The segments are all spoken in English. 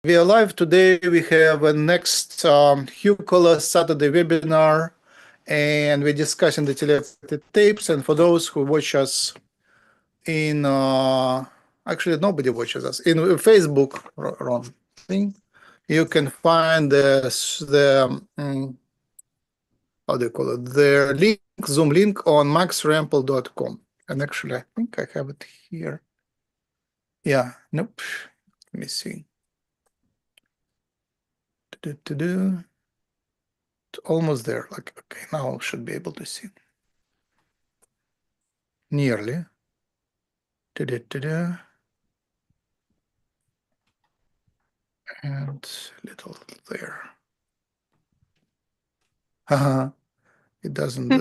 We are live today. We have a next Hucola Saturday webinar, and we're discussing the telepathy tapes. And for those who watch us in, actually nobody watches us in Facebook, wrong thing. You can find how do you call it? The link, Zoom link on maxrempel.com. And actually, I think I have it here. Yeah, nope. Let me see. It's almost there. Like, okay, now I should be able to see. Nearly. And a little there. It doesn't.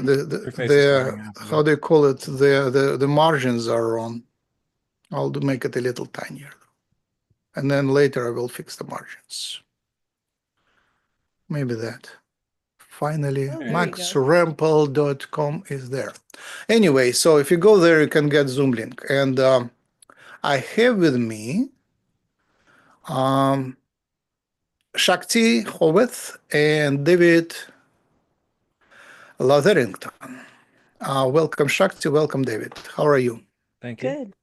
How do you call it? The margins are wrong. I'll make it a little tinier, and then later I will fix the margins. Maybe that. Finally, maxrempel.com is there. Anyway, so if you go there, you can get Zoom link. And I have with me Shakti and David Lotherington. Welcome, Shakti. Welcome, David. How are you? Thank you.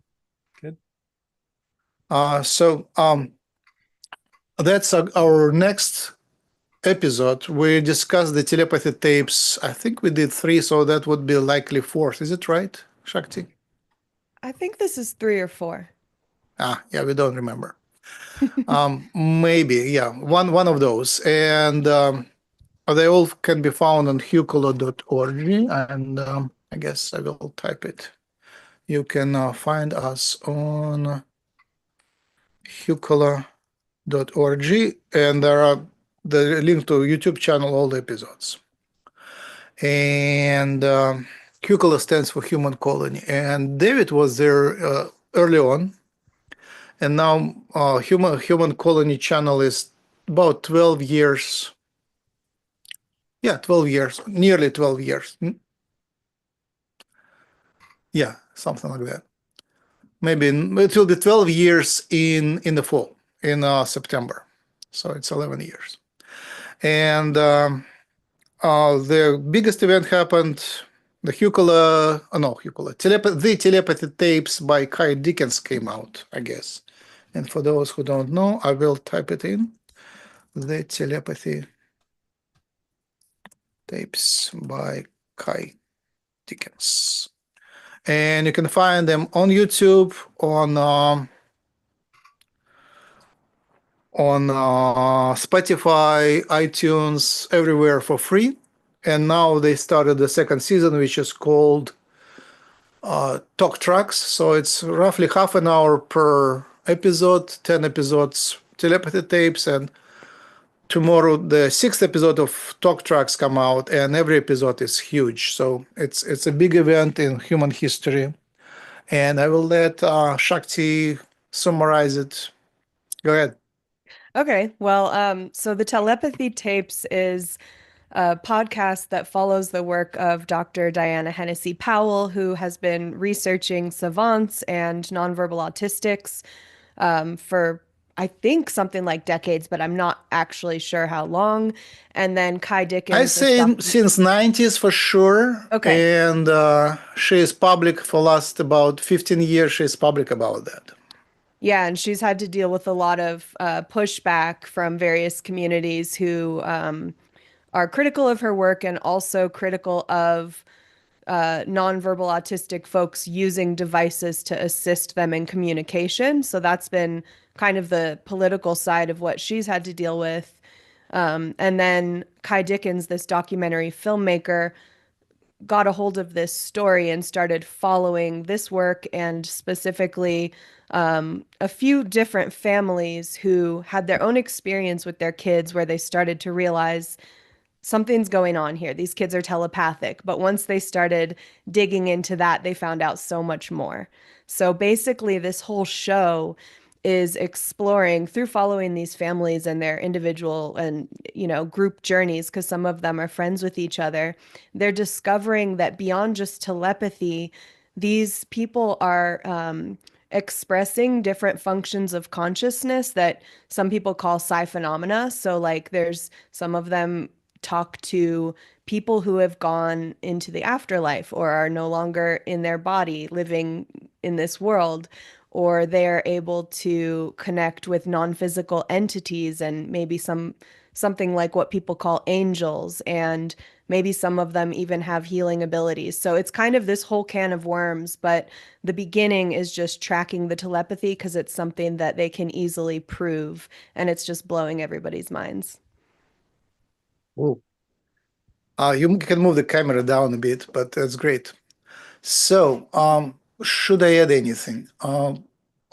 Good. So that's our next episode. We discussed the telepathy tapes. I think we did 3, so that would be likely 4th. Is it right, Shakti? I think this is 3 or 4. Yeah, we don't remember. Maybe, yeah, one of those. And they all can be found on hucola.org. And I guess I will type it. You can find us on hucola.org, and there are the link to YouTube channel, all the episodes. And Hucola stands for Human Colony. And David was there early on. And now Human Colony channel is about 12 years. Yeah, 12 years, nearly 12 years. Yeah, something like that. Maybe it will be 12 years in the fall, in September. So it's 11 years. And the biggest event happened, the telepathy tapes by Kai Dickens came out, I guess. And for those who don't know, I will type it in. The telepathy tapes by Kai Dickens. And you can find them on YouTube, on Spotify, iTunes, everywhere for free. And now they started the 2nd season, which is called Talk Tracks. So it's roughly half an hour per episode, 10 episodes, telepathy tapes. And tomorrow, the 6th episode of Talk Tracks come out, and every episode is huge. So it's a big event in human history. And I will let Shakti summarize it. Go ahead. Okay, well, so the telepathy tapes is a podcast that follows the work of Dr. Diana Hennessy Powell, who has been researching savants and nonverbal autistics for, I think, something like decades, but I'm not actually sure how long. And then Kai Dickens. I say since 90s for sure. Okay. And she is public for last about 15 years. She is public about that. Yeah, and she's had to deal with a lot of pushback from various communities who are critical of her work and also critical of nonverbal autistic folks using devices to assist them in communication. So that's been kind of the political side of what she's had to deal with. And then Kai Dickens, this documentary filmmaker, got a hold of this story and started following this work, and specifically a few different families who had their own experience with their kids where they started to realize something's going on here. These kids are telepathic. But once they started digging into that, they found out so much more. So basically, this whole show is exploring through following these families and their individual and, group journeys, because some of them are friends with each other. They're discovering that beyond just telepathy, these people are expressing different functions of consciousness that some people call psi phenomena. So, like, there's some of them talk to people who have gone into the afterlife or are no longer in their body living in this world, or they're able to connect with non-physical entities and maybe something like what people call angels, and maybe some of them even have healing abilities. So it's kind of this whole can of worms, but the beginning is just tracking the telepathy because it's something that they can easily prove, and it's just blowing everybody's minds. Oh. You can move the camera down a bit, but that's great. So, should I add anything?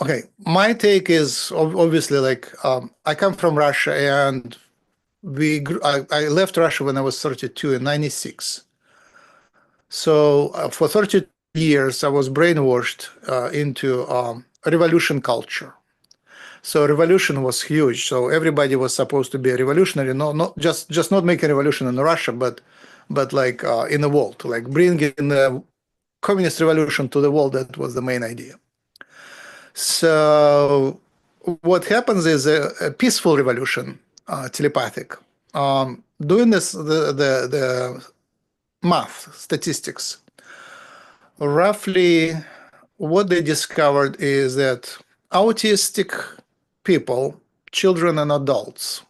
Okay, my take is obviously like I come from Russia, and I left Russia when I was 32 in '96. So for 30 years, I was brainwashed into revolution culture. So revolution was huge. So everybody was supposed to be a revolutionary. No, not just not make a revolution in Russia, but like in the world, like bringing the communist revolution to the world. That was the main idea. So what happens is a peaceful revolution, telepathic. Doing this, the math, statistics, roughly what they discovered is that autistic people, children and adults,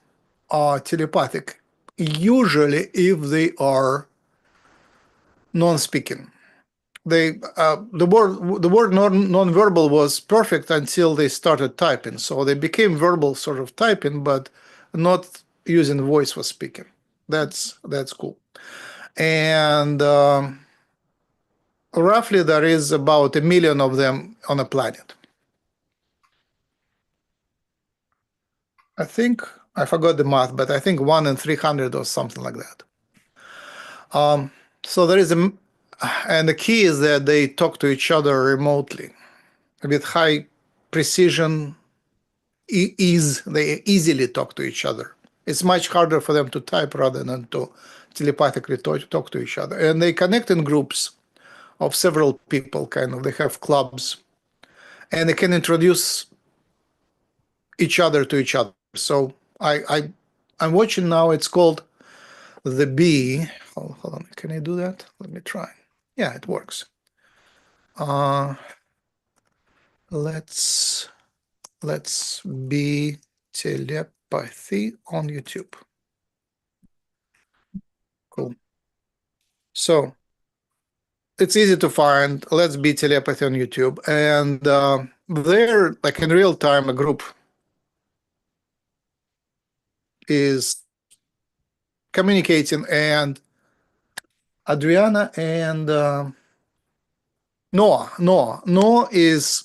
are telepathic, usually if they are non-speaking. The word non-verbal was perfect until they started typing. So they became verbal sort of typing, but not using voice for speaking. That's cool. And roughly there is about 1 million of them on a planet. I think I forgot the math, but I think 1 in 300 or something like that. So there is and the key is that they talk to each other remotely with high precision. They easily talk to each other. It's much harder for them to type rather than to telepathically talk to each other. And they connect in groups of several people, kind of. They have clubs, and they can introduce each other to each other. So I'm watching now. It's called The Bee. Hold on. Can I do that? Let me try. Yeah, it works. Let's be telepathy on YouTube. Cool. So it's easy to find. Let's be telepathy on YouTube, and there, like in real time, a group is communicating, and Adriana and Noah is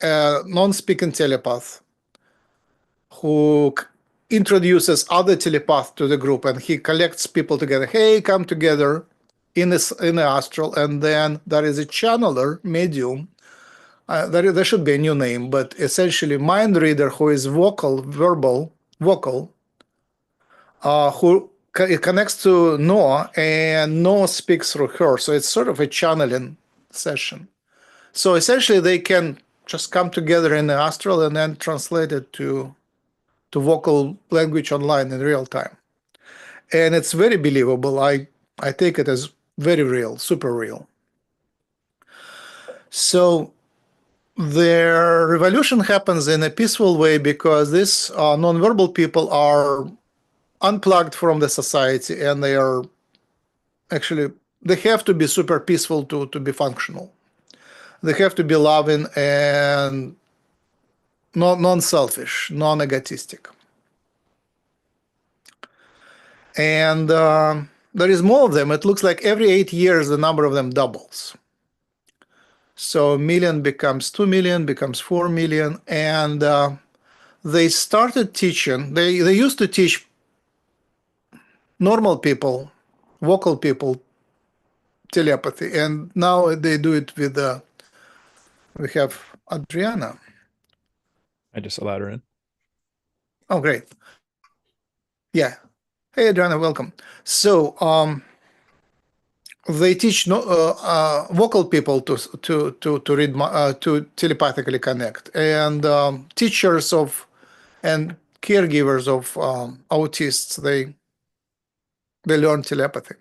a non-speaking telepath who introduces other telepaths to the group, and he collects people together. Hey, come together in the astral, and then there is a channeler medium. There should be a new name, but essentially mind reader who is vocal, who it connects to Noah, and Noah speaks through her. So it's sort of a channeling session. So essentially, they can just come together in the astral and then translate it to vocal language online in real time. And it's very believable. I take it as very real, super real. So their revolution happens in a peaceful way because these nonverbal people are unplugged from the society, and they are actually, they have to be super peaceful to be functional. They have to be loving and non-selfish, non-egotistic. And there is more of them. It looks like every 8 years, the number of them doubles. So 1 million becomes 2 million, becomes 4 million. And they started teaching, they used to teach normal people, vocal people, telepathy. And now they do it with, we have Adriana. I just allowed her in. Oh, great. Yeah. Hey, Adriana, welcome. So they teach vocal people to read to telepathically connect, and teachers of and caregivers of autists they learn telepathy,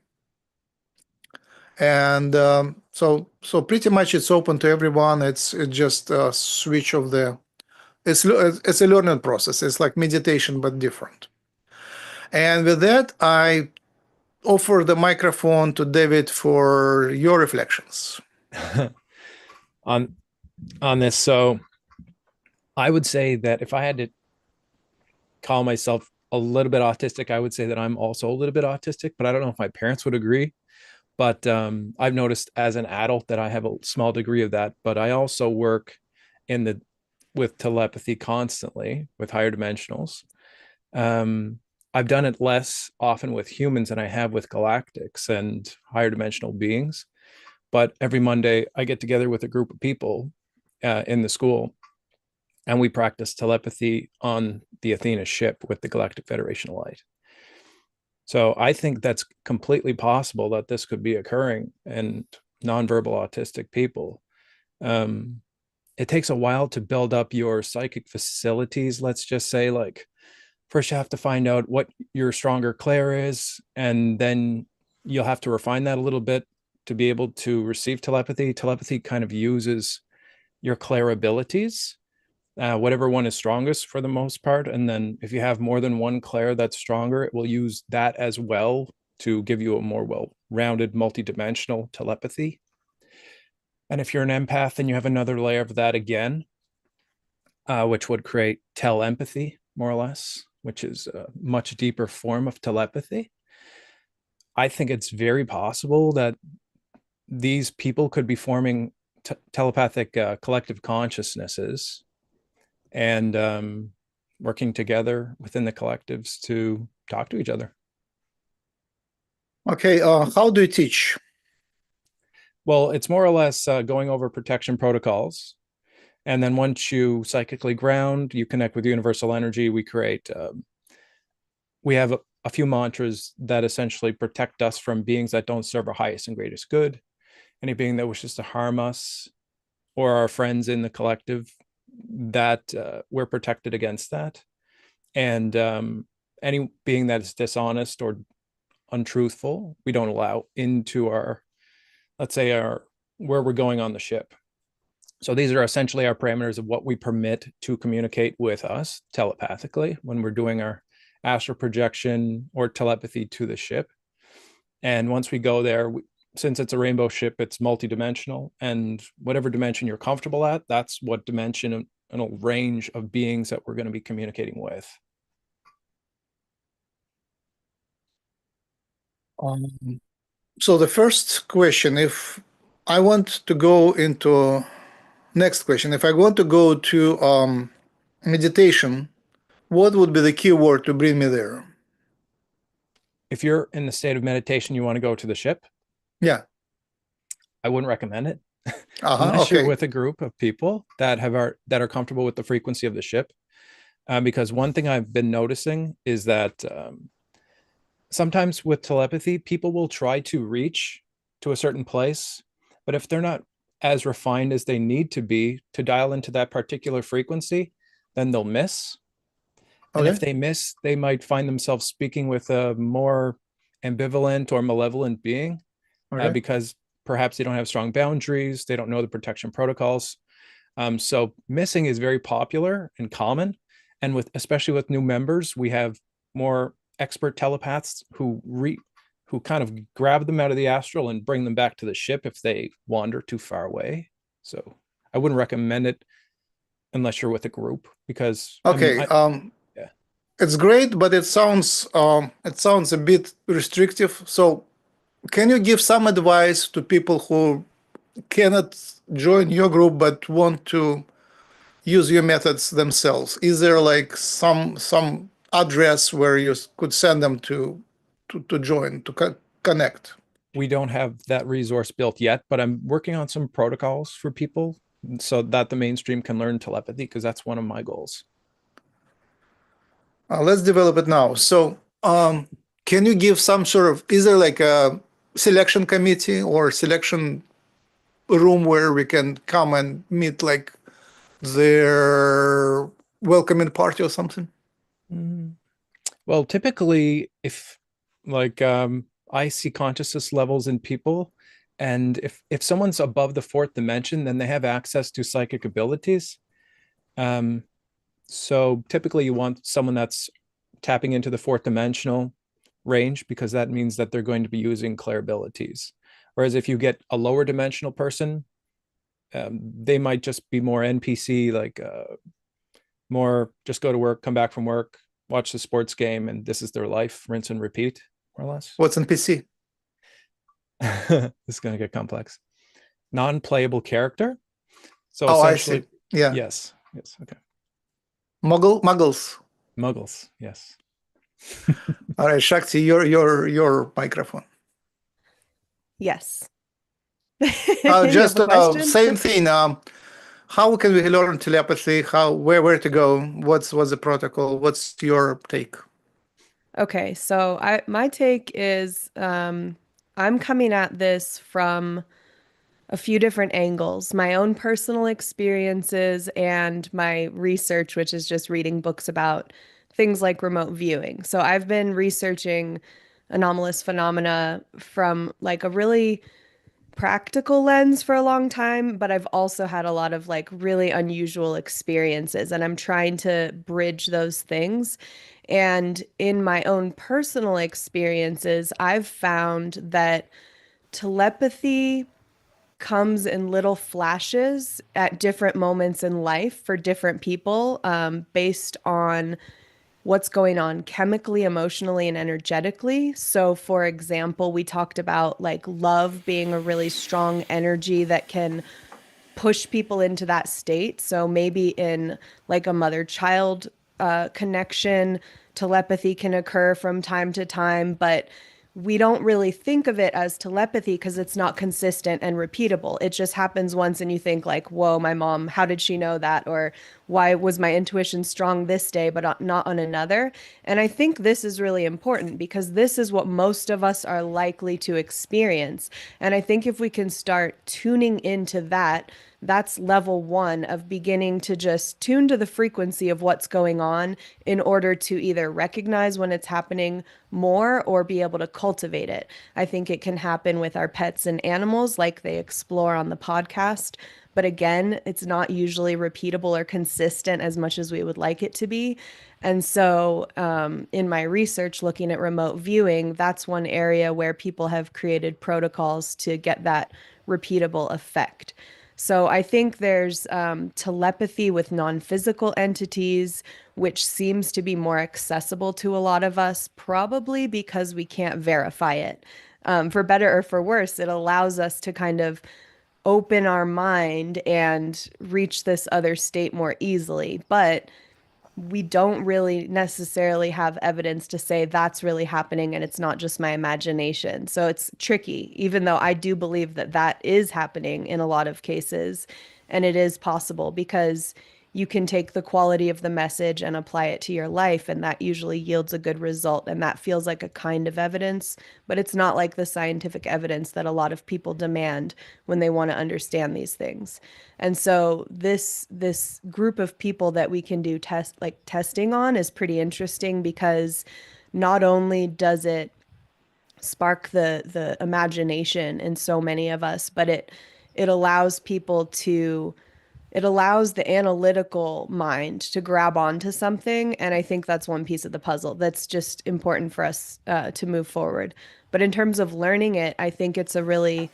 and so pretty much it's open to everyone. It's just a switch of the it's a learning process. It's like meditation but different. And with that, I offer the microphone to David for your reflections. on this. So I would say that if I had to call myself a little bit autistic, I would say that I'm also a little bit autistic, but I don't know if my parents would agree. But I've noticed as an adult that I have a small degree of that. But I also work in the with telepathy constantly with higher dimensionals. I've done it less often with humans than I have with galactics and higher dimensional beings. But every Monday, I get together with a group of people in the school, and we practice telepathy on the Athena ship with the Galactic Federation of Light. So I think that's completely possible that this could be occurring in nonverbal autistic people. It takes a while to build up your psychic facilities. Let's just say, like, first you have to find out what your stronger clair is, and then you'll have to refine that a little bit to be able to receive telepathy. Telepathy kind of uses your clair abilities, whatever one is strongest for the most part. And then if you have more than one clair that's stronger, it will use that as well to give you a more well-rounded, multi-dimensional telepathy. And if you're an empath, then you have another layer of that again, which would create telepathy, more or less, which is a much deeper form of telepathy. I think it's very possible that these people could be forming telepathic collective consciousnesses and working together within the collectives to talk to each other. Okay, how do you teach? Well, it's more or less going over protection protocols. And then once you psychically ground, you connect with universal energy. We have a few mantras that essentially protect us from beings that don't serve our highest and greatest good. Any being that wishes to harm us or our friends in the collective, that we're protected against that. And any being that is dishonest or untruthful, we don't allow into our, let's say, where we're going on the ship. So these are essentially our parameters of what we permit to communicate with us telepathically when we're doing our astral projection or telepathy to the ship. And once we go there, since it's a rainbow ship, it's multidimensional, and whatever dimension you're comfortable at, that's what dimensional range of beings that we're going to be communicating with. So the first question, if I want to go into next question, if I want to go to meditation, what would be the key word to bring me there? If you're in the state of meditation, you want to go to the ship, Yeah. I wouldn't recommend it unless you're with a group of people that are comfortable with the frequency of the ship. Because one thing I've been noticing is that sometimes with telepathy, people will try to reach to a certain place, but if they're not as refined as they need to be to dial into that particular frequency, then they'll miss. And if they miss, they might find themselves speaking with a more ambivalent or malevolent being because perhaps they don't have strong boundaries. They don't know the protection protocols. So missing is very popular and common. And especially with new members, we have more expert telepaths who kind of grab them out of the astral and bring them back to the ship if they wander too far away. So I wouldn't recommend it unless you're with a group, because it's great, but it sounds a bit restrictive. So can you give some advice to people who cannot join your group but want to use your methods themselves? Is there like some address where you could send them to join, to connect? We don't have that resource built yet, but I'm working on some protocols for people so that the mainstream can learn telepathy, because that's one of my goals. Let's develop it now. So can you give some sort of, is there like a selection committee or selection room where we can come and meet like their welcoming party or something? Well, typically, if like I see consciousness levels in people, and if someone's above the fourth dimension, then they have access to psychic abilities. So typically, you want someone that's tapping into the fourth dimensional range, because that means that they're going to be using clair abilities. Whereas if you get a lower dimensional person, they might just be more NPC, like more just go to work, come back from work, watch the sports game, and this is their life, rinse and repeat, more or less. What's NPC? This is going to get complex. Non-playable character. So I essentially, see. Yeah. Yes. Okay. Muggles. Muggles. Yes. All right, Shakti, your microphone. Yes. You have Just a question? same thing. How can we learn telepathy? Where to go? What's the protocol? What's your take? Okay, so my take is I'm coming at this from a few different angles, my own personal experiences and my research, which is just reading books about things like remote viewing. So I've been researching anomalous phenomena from like a really practical lens for a long time, but I've also had a lot of like really unusual experiences, and I'm trying to bridge those things. And in my own personal experiences, I've found that telepathy comes in little flashes at different moments in life for different people, based on what's going on chemically, emotionally, and energetically. So, for example, we talked about like love being a really strong energy that can push people into that state. So, maybe in like a mother child connection, telepathy can occur from time to time, but we don't really think of it as telepathy because it's not consistent and repeatable. It just happens once and you think like, whoa, my mom, how did she know that? Or why was my intuition strong this day, but not on another? And I think this is really important because this is what most of us are likely to experience. And I think if we can start tuning into that, that's level one of beginning to just tune to the frequency of what's going on in order to either recognize when it's happening more or be able to cultivate it. I think it can happen with our pets and animals like they explore on the podcast. But again, it's not usually repeatable or consistent as much as we would like it to be. And so in my research looking at remote viewing, that's one area where people have created protocols to get that repeatable effect. So I think there's telepathy with non-physical entities, which seems to be more accessible to a lot of us, probably because we can't verify it. For better or for worse, it allows us to kind of open our mind and reach this other state more easily. But we don't really necessarily have evidence to say that's really happening and it's not just my imagination. So it's tricky, even though I do believe that that is happening in a lot of cases. And it is possible because you can take the quality of the message and apply it to your life, and that usually yields a good result. And that feels like a kind of evidence, but it's not like the scientific evidence that a lot of people demand when they want to understand these things. And so this group of people that we can do testing on is pretty interesting because not only does it spark the imagination in so many of us, but it allows people to it allows the analytical mind to grab onto something. And I think that's one piece of the puzzle that's just important for us to move forward. But in terms of learning it, I think it's a really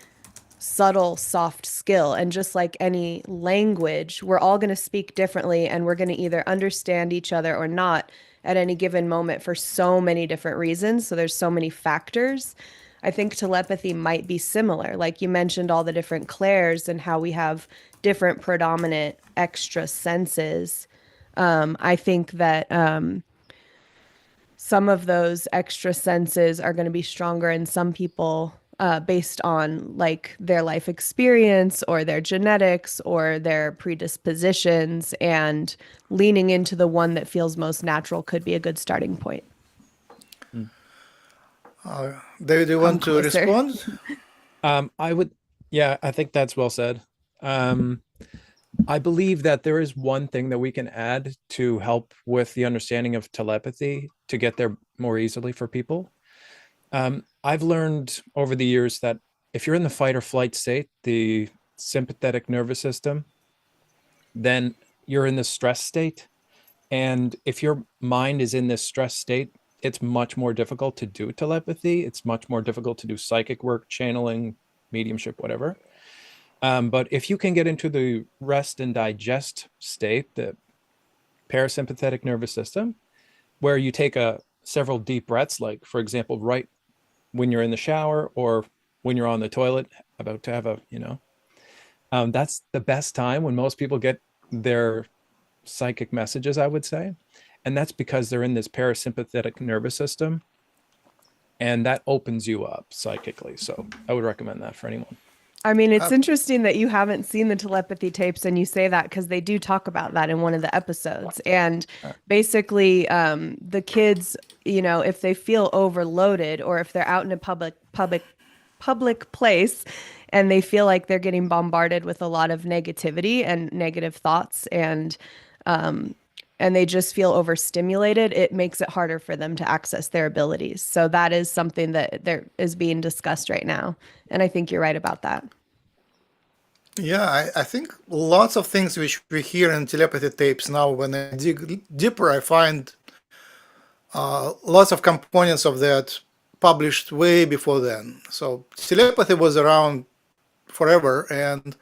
subtle, soft skill. And just like any language, we're all going to speak differently and we're going to either understand each other or not at any given moment for so many different reasons. So there's so many factors. I think telepathy might be similar. Like you mentioned all the different clairs and how we have different predominant extra senses. I think that some of those extra senses are going to be stronger in some people based on like their life experience or their genetics or their predispositions, and leaning into the one that feels most natural could be a good starting point. David, you Come want to closer. respond? I think that's well said. I believe that there is one thing that we can add to help with the understanding of telepathy to get there more easily for people. I've learned over the years that if you're in the fight or flight state, the sympathetic nervous system, then you're in the stress state. And if your mind is in this stress state, it's much more difficult to do telepathy. It's much more difficult to do psychic work, channeling, mediumship, whatever. But if you can get into the rest and digest state, the parasympathetic nervous system, where you take several deep breaths, like for example, right when you're in the shower or when you're on the toilet about to have that's the best time when most people get their psychic messages, I would say. And that's because they're in this parasympathetic nervous system, and that opens you up psychically. So I would recommend that for anyone. I mean, it's interesting that you haven't seen the telepathy tapes and you say that because they do talk about that in one of the episodes. And basically, the kids, if they feel overloaded or if they're out in a public place and they feel like they're getting bombarded with a lot of negativity and negative thoughts and they just feel overstimulated, it makes it harder for them to access their abilities. So that is something that there is being discussed right now. And I think you're right about that. Yeah, I think lots of things which we hear in telepathy tapes now, when I dig deeper, I find lots of components of that published way before then. So telepathy was around forever, and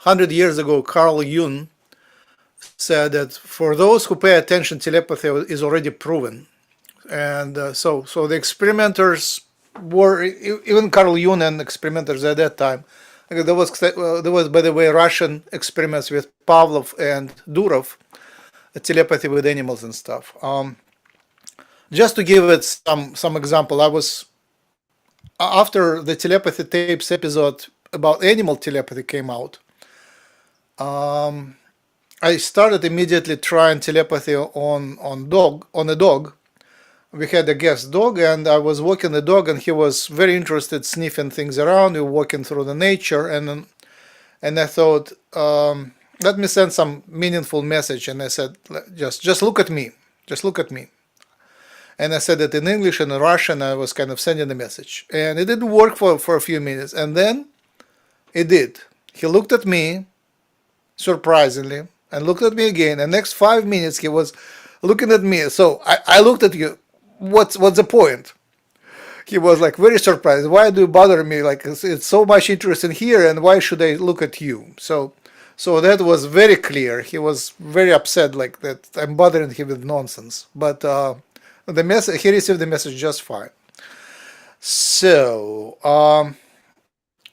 100 years ago, Carl Jung said that for those who pay attention, telepathy is already proven. And so the experimenters were, even Carl Jung and experimenters at that time. There was, by the way, Russian experiments with Pavlov and Durov, telepathy with animals and stuff. Just to give it some example, I was, after the telepathy tapes episode about animal telepathy came out, I started immediately trying telepathy on a dog. We had a guest dog, and I was walking the dog, and he was very interested, sniffing things around. We were walking through the nature, and I thought, let me send some meaningful message. And I said, just look at me, just look at me. And I said it in English and in Russian. I was kind of sending the message, and it didn't work for a few minutes, and then it did. He looked at me, surprisingly, and looked at me again. And next 5 minutes he was looking at me. So I looked at you. What's the point? He was like very surprised. Why do you bother me? Like, it's so much interest in here, and why should I look at you? So that was very clear. He was very upset, like that I'm bothering him with nonsense. But the message, he received the message just fine. So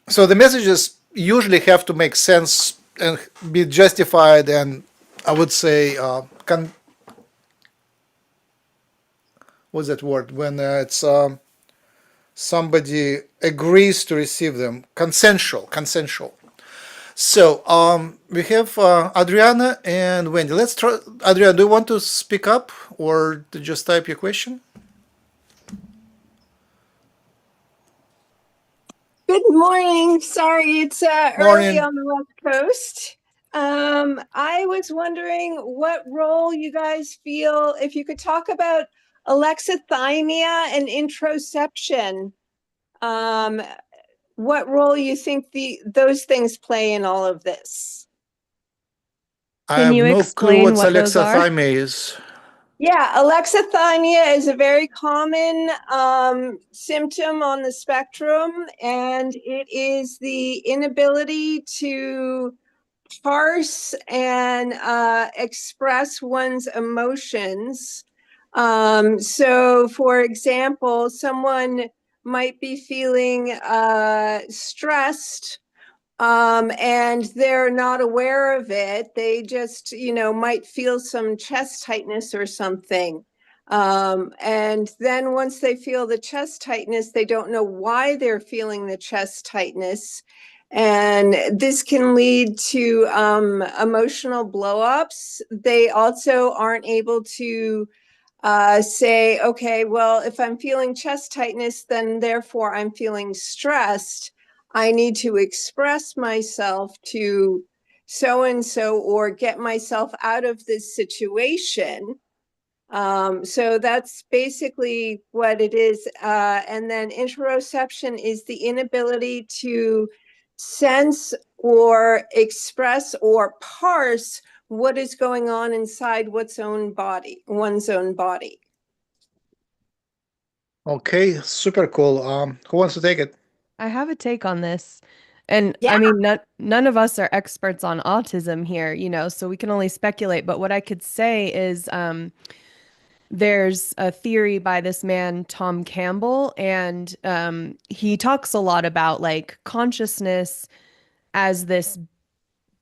the messages usually have to make sense and be justified, and I would say what's that word, when it's somebody agrees to receive them, consensual. So we have Adriana and Wendy. Let's try. Adriana, do you want to speak up or to just type your question? Good morning. Sorry, it's early on the West Coast. I was wondering what role you guys feel, if you could talk about alexithymia and introception, what role you think those things play in all of this? Can you explain what those are? Alexithymia is? Yeah, alexithymia is a very common symptom on the spectrum, and it is the inability to parse and express one's emotions. So, for example, someone might be feeling stressed and they're not aware of it. They just, might feel some chest tightness or something. And then once they feel the chest tightness, they don't know why they're feeling the chest tightness. And this can lead to emotional blow-ups. They also aren't able to say, okay, well, if I'm feeling chest tightness, then therefore I'm feeling stressed. I need to express myself to so and so or get myself out of this situation. So that's basically what it is. And then interoception is the inability to sense or express or parse what is going on inside one's own body. Okay, super cool. Who wants to take it? I have a take on this. And Yeah. I mean, none of us are experts on autism here, so we can only speculate. But what I could say is there's a theory by this man, Tom Campbell, and he talks a lot about like consciousness as this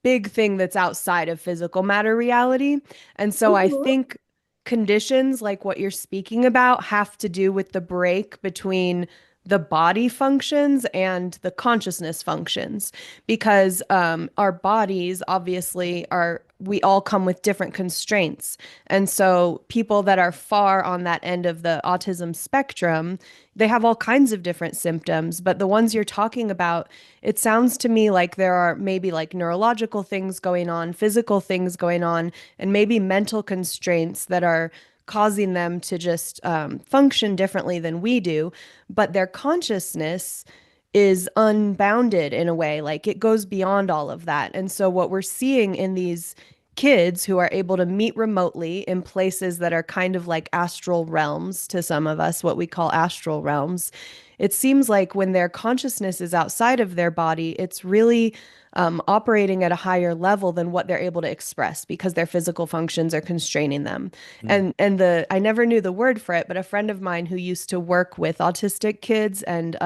big thing that's outside of physical matter reality. And so I Mhm. think conditions like what you're speaking about have to do with the break between the body functions and the consciousness functions because our bodies obviously are we all come with different constraints, and so people that are far on that end of the autism spectrum, they have all kinds of different symptoms, but the ones you're talking about, it sounds to me like there are maybe like neurological things going on, physical things going on, and maybe mental constraints that are causing them to just function differently than we do. But their consciousness is unbounded in a way, like it goes beyond all of that. And so, what we're seeing in these kids who are able to meet remotely in places that are kind of like astral realms to some of us, what we call astral realms, it seems like when their consciousness is outside of their body, it's really operating at a higher level than what they're able to express because their physical functions are constraining them. Mm. And the I never knew the word for it, but a friend of mine who used to work with autistic kids and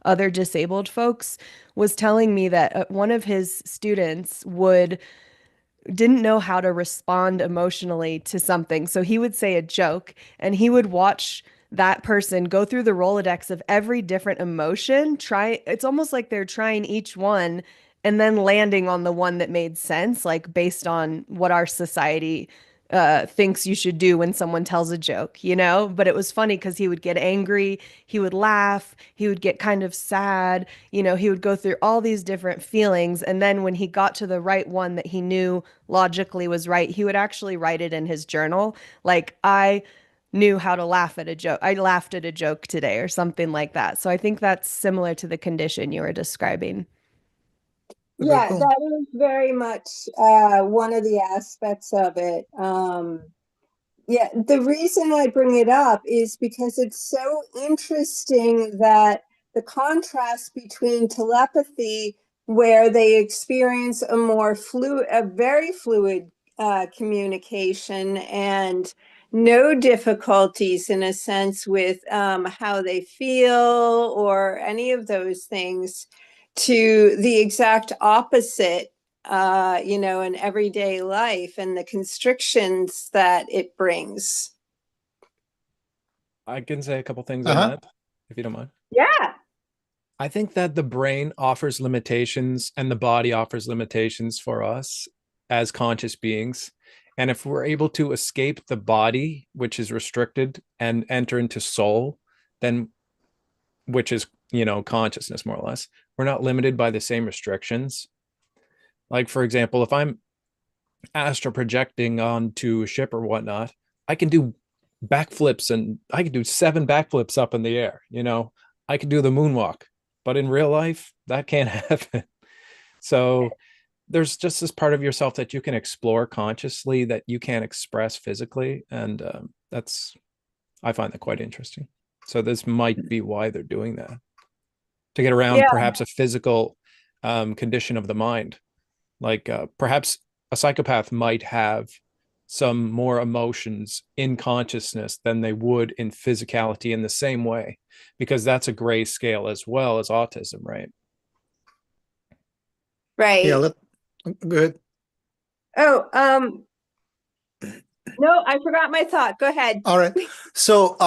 other disabled folks was telling me that one of his students would didn't know how to respond emotionally to something. So he would say a joke and he would watch that person go through the Rolodex of every different emotion. It's almost like they're trying each one and then landing on the one that made sense, like based on what our society thinks you should do when someone tells a joke. But it was funny because he would get angry, he would laugh, he would get kind of sad, he would go through all these different feelings. And then when he got to the right one that he knew logically was right, he would actually write it in his journal. Like, I knew how to laugh at a joke. I laughed at a joke today or something like that. So I think that's similar to the condition you were describing. Super Yeah, cool. that is very much one of the aspects of it. Yeah, the reason I bring it up is because it's so interesting that the contrast between telepathy, where they experience a very fluid communication and no difficulties in a sense with how they feel or any of those things, to the exact opposite in everyday life and the constrictions that it brings. I can say a couple things on Uh-huh. that, if you don't mind. Yeah. I think that the brain offers limitations and the body offers limitations for us as conscious beings. And if we're able to escape the body, which is restricted, and enter into soul, then which is, consciousness more or less, we're not limited by the same restrictions. Like, for example, if I'm astral projecting onto a ship or whatnot, I can do backflips and I can do 7 backflips up in the air. I can do the moonwalk, but in real life, that can't happen. So there's just this part of yourself that you can explore consciously that you can't express physically. And I find that quite interesting. So this might be why they're doing that, to get around Yeah. perhaps a physical condition of the mind. Like perhaps a psychopath might have some more emotions in consciousness than they would in physicality in the same way, because that's a gray scale as well as autism, right? Yeah, Right. good. Oh, no, I forgot my thought. Go ahead. All right. So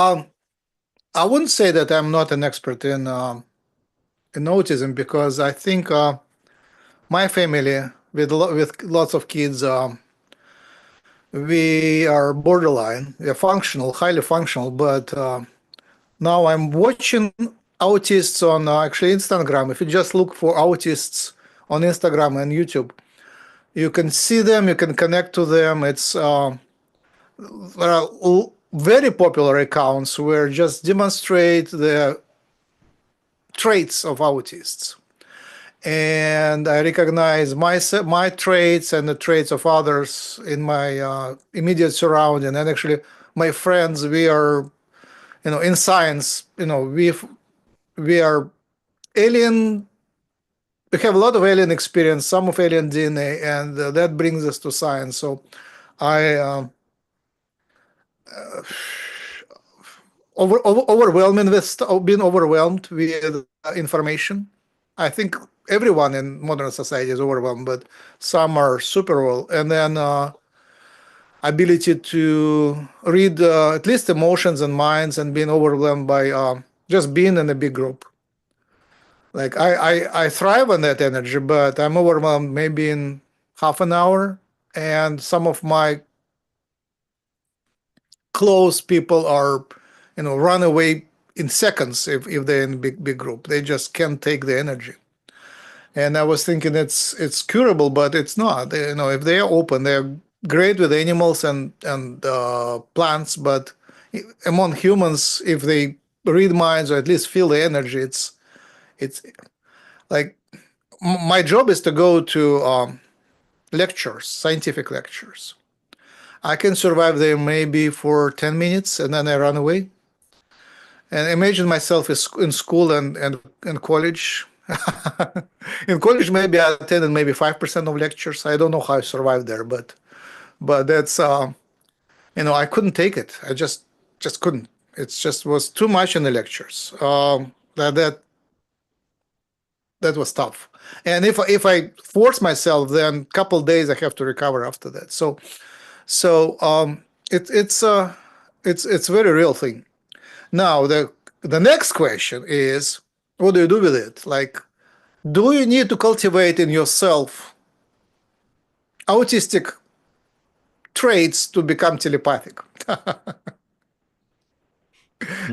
I wouldn't say that I'm not an expert in autism because I think my family with lots of kids we are borderline. We are functional, highly functional, but now I'm watching autists on actually Instagram. If you just look for autists on Instagram and YouTube, you can see them, you can connect to them. It's there are very popular accounts where just demonstrate the traits of autists. And I recognize my traits and the traits of others in my immediate surrounding. And actually, my friends, we are, in science, we are alien. We have a lot of alien experience, some of alien DNA, and that brings us to science. So I overwhelming with being overwhelmed with information. I think everyone in modern society is overwhelmed, but some are super well. And then ability to read at least emotions and minds and being overwhelmed by just being in a big group. Like I thrive on that energy, but I'm overwhelmed maybe in half an hour. And some of my close people are, run away in seconds if they're in a big group. They just can't take the energy. And I was thinking it's curable, but it's not. If they are open, they're great with animals and plants, but among humans, if they read minds or at least feel the energy, it's like my job is to go to lectures, scientific lectures. I can survive there maybe for 10 minutes and then I run away. And imagine myself in school and college. In college, maybe I attended maybe 5% of lectures. I don't know how I survived there, but that's I couldn't take it. I just couldn't. It just was too much in the lectures. That was tough. And if I force myself, then a couple days I have to recover after that. So it's a very real thing. Now the next question is, what do you do with it? Like, do you need to cultivate in yourself autistic traits to become telepathic?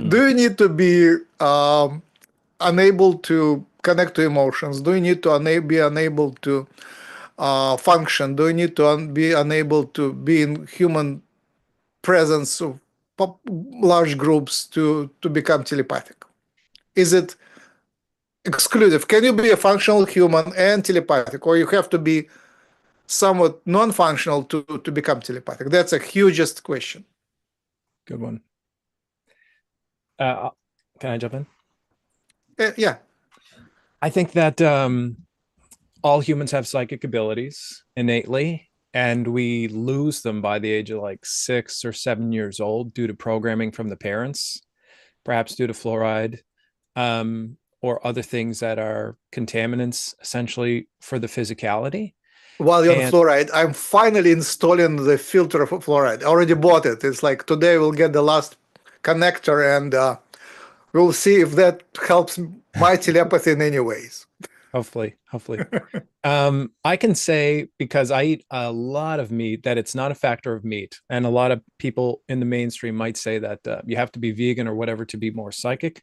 Do you need to be unable to connect to emotions? Do you need to be unable to function? Do you need to be unable to be in human presence of large groups to become telepathic? Is it exclusive? Can you be a functional human and telepathic, or you have to be somewhat non-functional to become telepathic? That's a hugest question. Good one. Can I jump in? Yeah. I think that all humans have psychic abilities innately, and we lose them by the age of like 6 or 7 years old due to programming from the parents, perhaps due to fluoride, or other things that are contaminants essentially for the physicality. While you're on fluoride, I'm finally installing the filter for fluoride. I already bought it. It's like today we'll get the last connector and we'll see if that helps my telepathy in any ways. Hopefully. I can say, because I eat a lot of meat, that it's not a factor of meat. And a lot of people in the mainstream might say that you have to be vegan or whatever to be more psychic.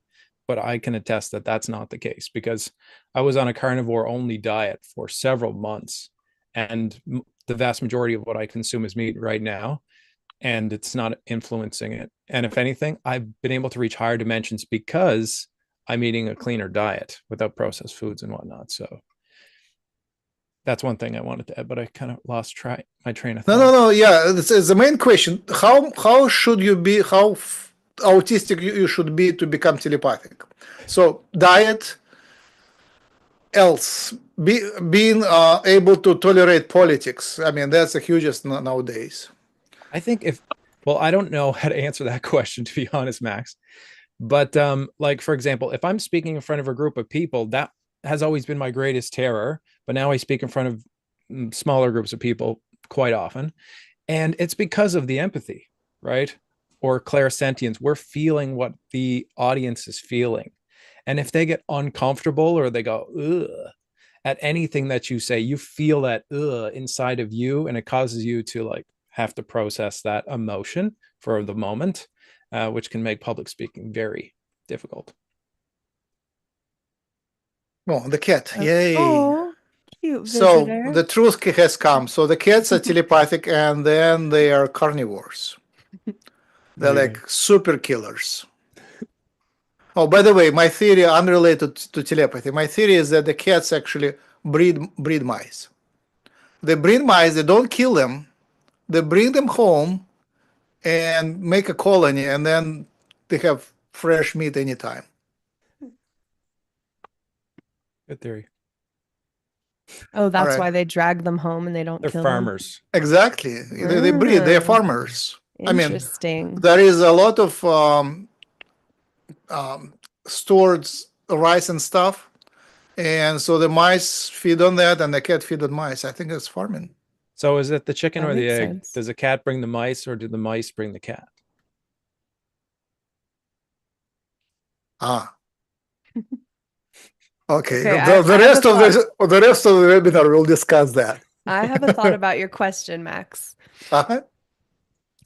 But I can attest that that's not the case, because I was on a carnivore only diet for several months. And the vast majority of what I consume is meat right now. And it's not influencing it. And if anything, I've been able to reach higher dimensions because I'm eating a cleaner diet without processed foods and whatnot. So that's one thing I wanted to add, but I kind of lost my train of thought. No. Yeah, it's the main question. How should you be? How autistic you should be to become telepathic? So diet, else being able to tolerate politics. I mean, that's the hugest nowadays. I think I don't know how to answer that question, to be honest, Max. But like, for example, if I'm speaking in front of a group of people, that has always been my greatest terror. But now I speak in front of smaller groups of people quite often. And it's because of the empathy, right? Or clairsentience. We're feeling what the audience is feeling. And if they get uncomfortable or they go, ugh, at anything that you say, you feel that ugh inside of you, and it causes you to like have to process that emotion for the moment, which can make public speaking very difficult. Oh, the cat. Yay. Oh, cute So visitor. the truth has come. So the cats are telepathic, and then they are carnivores. They're Yeah. like super killers. Oh, by the way, my theory, unrelated to telepathy, my theory is that the cats actually breed mice. They breed mice, they don't kill them, they bring them home and make a colony, and then they have fresh meat anytime. Good theory. Oh, that's right. why they drag them home and they don't They're kill them. farmers. Exactly. They breed, they're Ah, farmers. I mean, interesting. there is a lot of stored rice and stuff, and so the mice feed on that, and the cat feed on mice. I think that's farming. So is it the chicken That or the makes egg? sense. Does the cat bring the mice, or do the mice bring the cat? Ah. Okay. Okay, The rest of the rest of the webinar we'll discuss that. I have a thought about your question, Max. Uh-huh.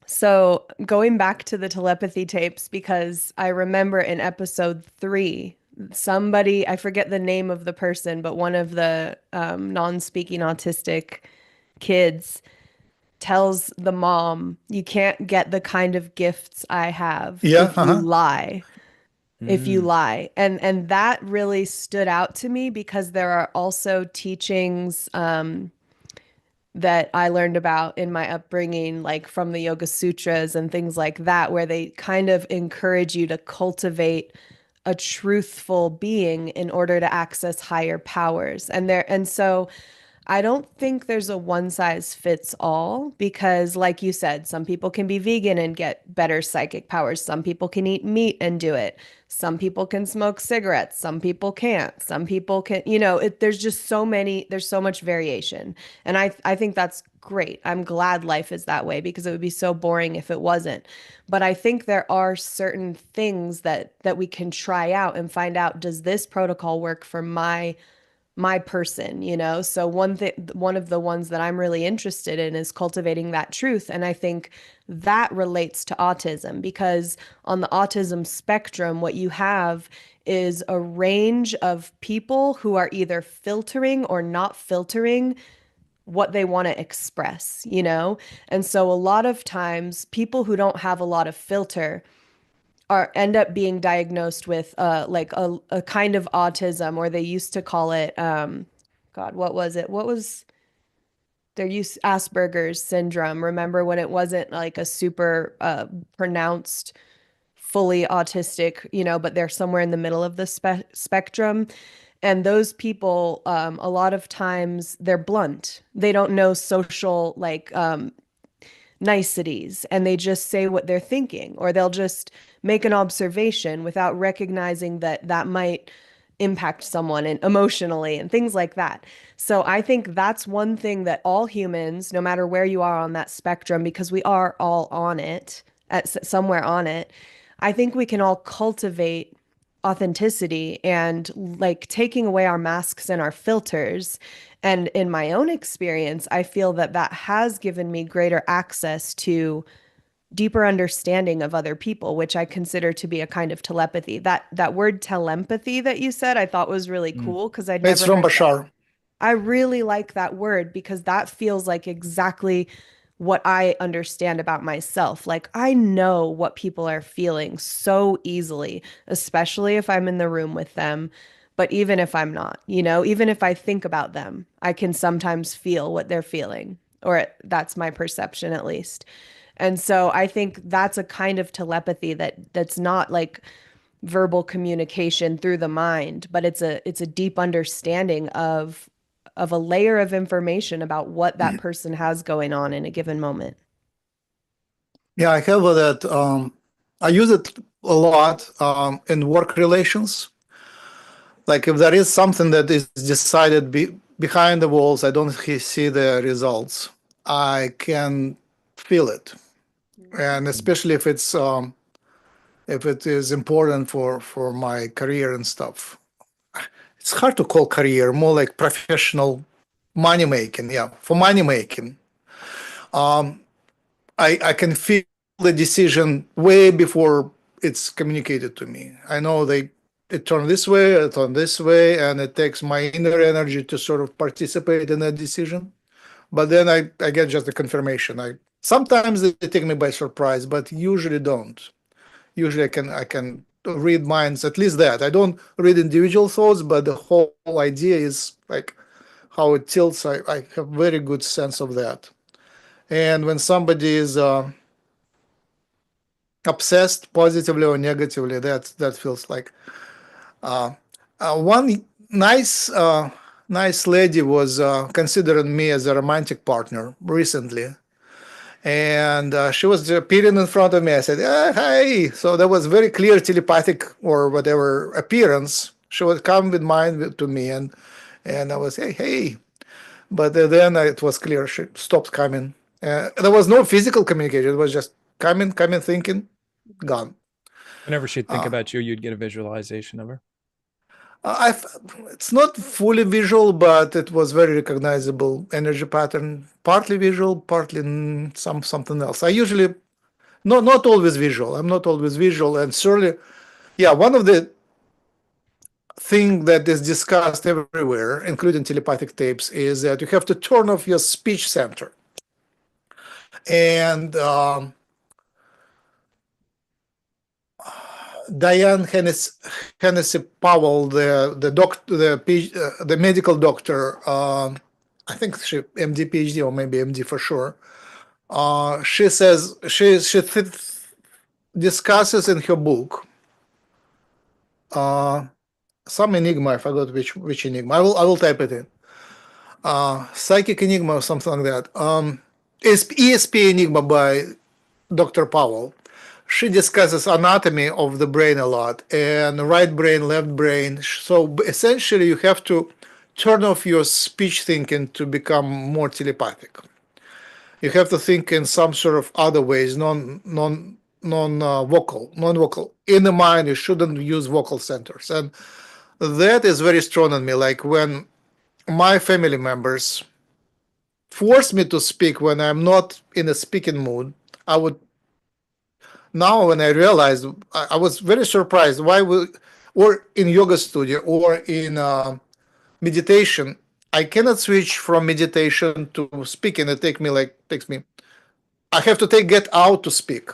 So going back to the telepathy tapes, because I remember in episode 3, somebody, I forget the name of the person, but one of the non-speaking autistic kids tells the mom, you can't get the kind of gifts I have Yeah, if you lie. If you Mm. lie. And that really stood out to me because there are also teachings that I learned about in my upbringing, like from the Yoga Sutras and things like that, where they kind of encourage you to cultivate a truthful being in order to access higher powers. And so I don't think there's a one size fits all because, like you said, some people can be vegan and get better psychic powers. Some people can eat meat and do it. Some people can smoke cigarettes. Some people can't. Some people can, there's just there's so much variation. And I think that's great. I'm glad life is that way because it would be so boring if it wasn't. But I think there are certain things that we can try out and find out, does this protocol work for my person, So one of the ones that I'm really interested in is cultivating that truth. And I think that relates to autism because on the autism spectrum, what you have is a range of people who are either filtering or not filtering what they want to express, And so a lot of times people who don't have a lot of filter end up being diagnosed with like a kind of autism, or they used to call it God, what was it? What was their use Asperger's syndrome? Remember when it wasn't like a super pronounced fully autistic, but they're somewhere in the middle of the spectrum. And those people, a lot of times they're blunt. They don't know social like niceties and they just say what they're thinking, or they'll just make an observation without recognizing that that might impact someone and emotionally and things like that. So I think that's one thing that all humans, no matter where you are on that spectrum, because we are all on it somewhere on it, I think we can all cultivate authenticity and like taking away our masks and our filters. And in my own experience, I feel that that has given me greater access to deeper understanding of other people, which I consider to be a kind of telepathy. That word telepathy that you said, I thought was really cool because I'd It's never from heard that. Bashar. I really like that word because that feels like exactly what I understand about myself. Like I know what people are feeling so easily, especially if I'm in the room with them. But even if I'm not, even if I think about them, I can sometimes feel what they're feeling, or that's my perception at least. And so I think that's a kind of telepathy that's not like verbal communication through the mind, but it's a deep understanding of a layer of information about what that person has going on in a given moment. Yeah, I have that. I use it a lot in work relations. Like if there is something that is decided behind the walls, I don't see the results. I can feel it, and especially if it is important for my career and stuff. It's hard to call career, more like professional money making. Yeah, for money making. I can feel the decision way before it's communicated to me. I know it turned this way, it turned this way, and it takes my inner energy to sort of participate in that decision. But then I get just the confirmation. Sometimes they take me by surprise, but usually don't. Usually I can read minds, at least that. I don't read individual thoughts, but the whole idea is like how it tilts. I have very good sense of that. And when somebody is obsessed positively or negatively, that feels like one nice lady was considering me as a romantic partner recently, and she was appearing in front of me. I said, "Hey!" So that was very clear telepathic or whatever appearance. She would come with mine to me, and I was, hey. But then it was clear she stopped coming. There was no physical communication. It was just coming, thinking, gone. Whenever she'd think about you, you'd get a visualization of her. It's not fully visual, but it was very recognizable energy pattern. Partly visual, partly something else. I usually not always visual. I'm not always visual, and certainly, yeah. One of the thing that is discussed everywhere, including telepathic tapes, is that you have to turn off your speech center. And Diane Hennessy Powell, the medical doctor, I think she MD, PhD, or maybe MD for sure. She says she discusses in her book some enigma. I forgot which enigma. I will type it in. Psychic enigma or something like that. ESP enigma by Dr. Powell. She discusses anatomy of the brain a lot, and right brain, left brain. So essentially, you have to turn off your speech thinking to become more telepathic. You have to think in some sort of other ways, non-vocal. In the mind, you shouldn't use vocal centers, and that is very strong in me. Like when my family members force me to speak when I'm not in a speaking mood, I would. Now, when I realized, I was very surprised why or in yoga studio or in meditation, I cannot switch from meditation to speaking. It takes me. I have to get out to speak.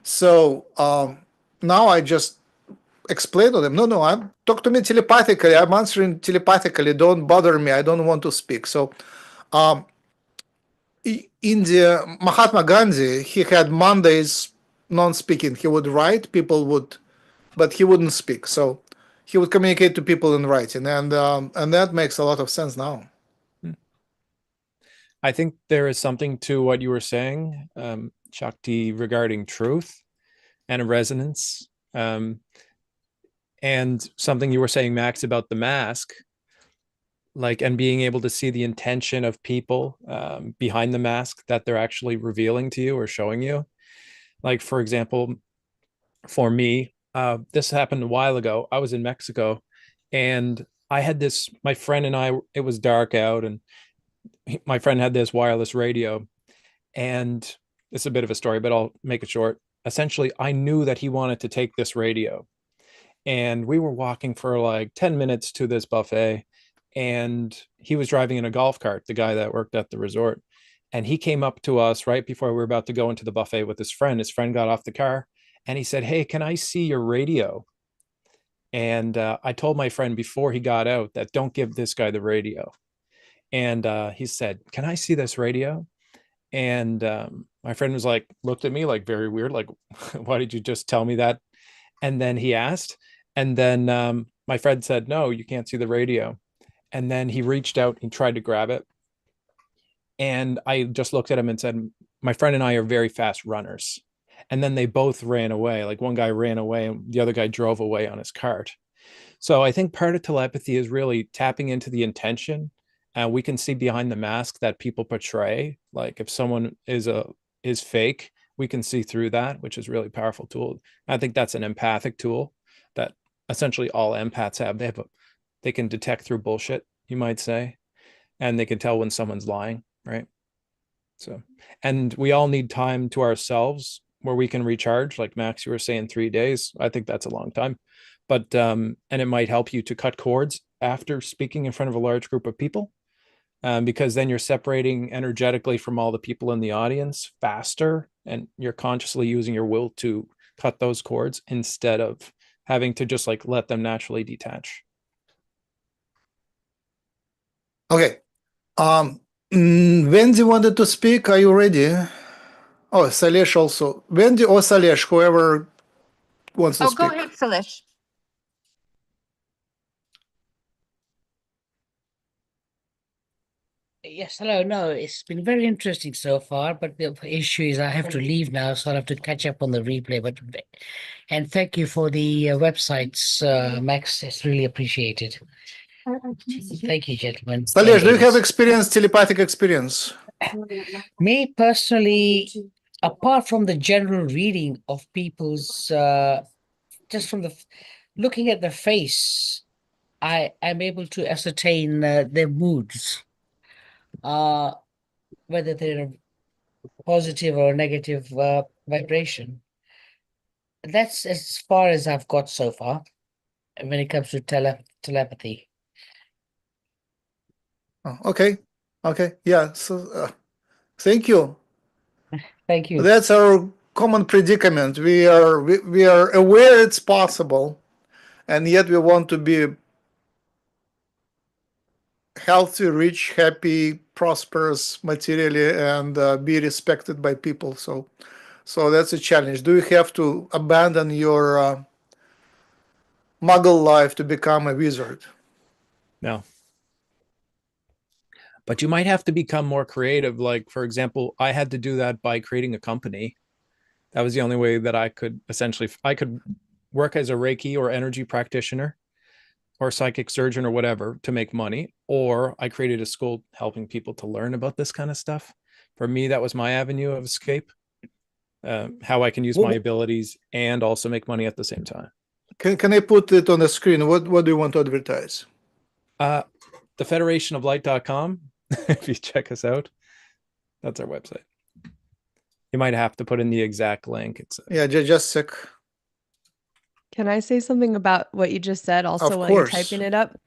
So now I just explain to them, no, talk to me telepathically. I'm answering telepathically. Don't bother me. I don't want to speak. So India, Mahatma Gandhi, he had Mondays non-speaking. He would write, but he wouldn't speak. So he would communicate to people in writing, and that makes a lot of sense now. I think there is something to what you were saying, Shakti, regarding truth and a resonance, and something you were saying, Max, about the mask, and being able to see the intention of people behind the mask that they're actually revealing to you or showing you. Like, for example, for me, this happened a while ago. I was in Mexico, and I had my friend and I, it was dark out, and my friend had this wireless radio, and it's a bit of a story, but I'll make it short. Essentially, I knew that he wanted to take this radio, and we were walking for like 10 minutes to this buffet, and he was driving in a golf cart, the guy that worked at the resort. And he came up to us right before we were about to go into the buffet with his friend. His friend got off the car and he said, "Hey, can I see your radio?" And I told my friend before he got out that don't give this guy the radio. And he said, "Can I see this radio?" And my friend was like, looked at me like very weird, like, "Why did you just tell me that?" And then he asked, and then my friend said, "No, you can't see the radio." And then he reached out and tried to grab it. And I just looked at him and said, "My friend and I are very fast runners." And then they both ran away. Like one guy ran away and the other guy drove away on his cart. So I think part of telepathy is really tapping into the intention. And we can see behind the mask that people portray. Like if someone is fake, we can see through that, which is a really powerful tool. I think that's an empathic tool that essentially all empaths have. They can detect through bullshit, you might say, and they can tell when someone's lying, right? So, and we all need time to ourselves where we can recharge. Like Max, you were saying 3 days. I think that's a long time, but and it might help you to cut cords after speaking in front of a large group of people, because then you're separating energetically from all the people in the audience faster, and you're consciously using your will to cut those cords instead of having to just like let them naturally detach. Okay. Wendy wanted to speak. Are you ready? Oh, Salesh also. Wendy or Salesh, whoever wants to Oh, speak. go ahead, Salish. Yes, hello. No, it's been very interesting so far, but the issue is I have to leave now, so I'll have to catch up on the replay. And thank you for the websites, Max. It's really appreciated. Thank you, gentlemen. Salesh, do you have ladies. telepathic experience? Me personally, apart from the general reading of people's, just from looking at their face, I am able to ascertain their moods, whether they're positive or negative vibration. That's as far as I've got so far when it comes to telepathy. Oh, okay. Yeah. So, thank you. Thank you. That's our common predicament. We are aware it's possible, and yet we want to be healthy, rich, happy, prosperous materially, and be respected by people. So that's a challenge. Do you have to abandon your muggle life to become a wizard? No. But you might have to become more creative. Like, for example, I had to do that by creating a company. That was the only way that I could work as a Reiki or energy practitioner or psychic surgeon or whatever to make money. Or I created a school helping people to learn about this kind of stuff. For me, that was my avenue of escape, how I can use my abilities and also make money at the same time. Can I put it on the screen? What do you want to advertise? The federationoflight.com. If you check us out, that's our website. You might have to put in the exact link. It's Yeah, just a sec. Can I say something about what you just said also Of while you're course. typing it up?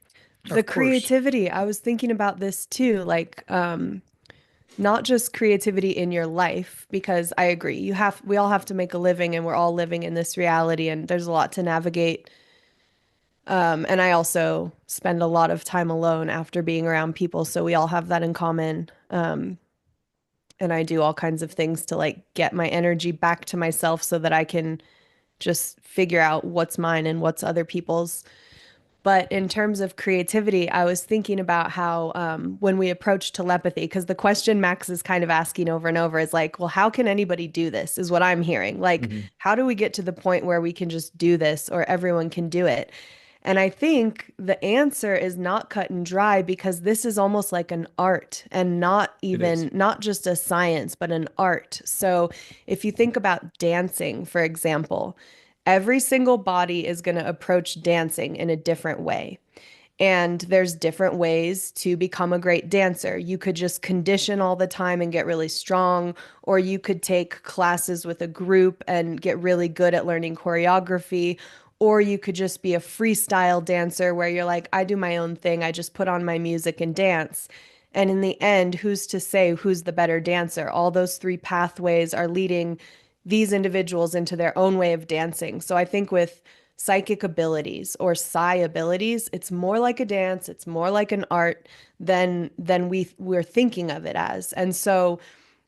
The Of course. creativity. I was thinking about this too, like not just creativity in your life, because I agree. We all have to make a living and we're all living in this reality and there's a lot to navigate. And I also spend a lot of time alone after being around people, so we all have that in common. And I do all kinds of things to like get my energy back to myself so that I can just figure out what's mine and what's other people's. But in terms of creativity, I was thinking about how when we approach telepathy, because the question Max is kind of asking over and over is like, well, how can anybody do this? Is what I'm hearing. Like, how do we get to the point where we can just do this or everyone can do it? And I think the answer is not cut and dry because this is almost like an art and not just a science, but an art. So if you think about dancing, for example, every single body is going to approach dancing in a different way. And there's different ways to become a great dancer. You could just condition all the time and get really strong, or you could take classes with a group and get really good at learning choreography, or you could just be a freestyle dancer where you're like, I do my own thing. I just put on my music and dance. And in the end, who's to say who's the better dancer? All those three pathways are leading these individuals into their own way of dancing. So I think with psychic abilities or psi abilities, it's more like a dance, it's more like an art than we're thinking of it as. And so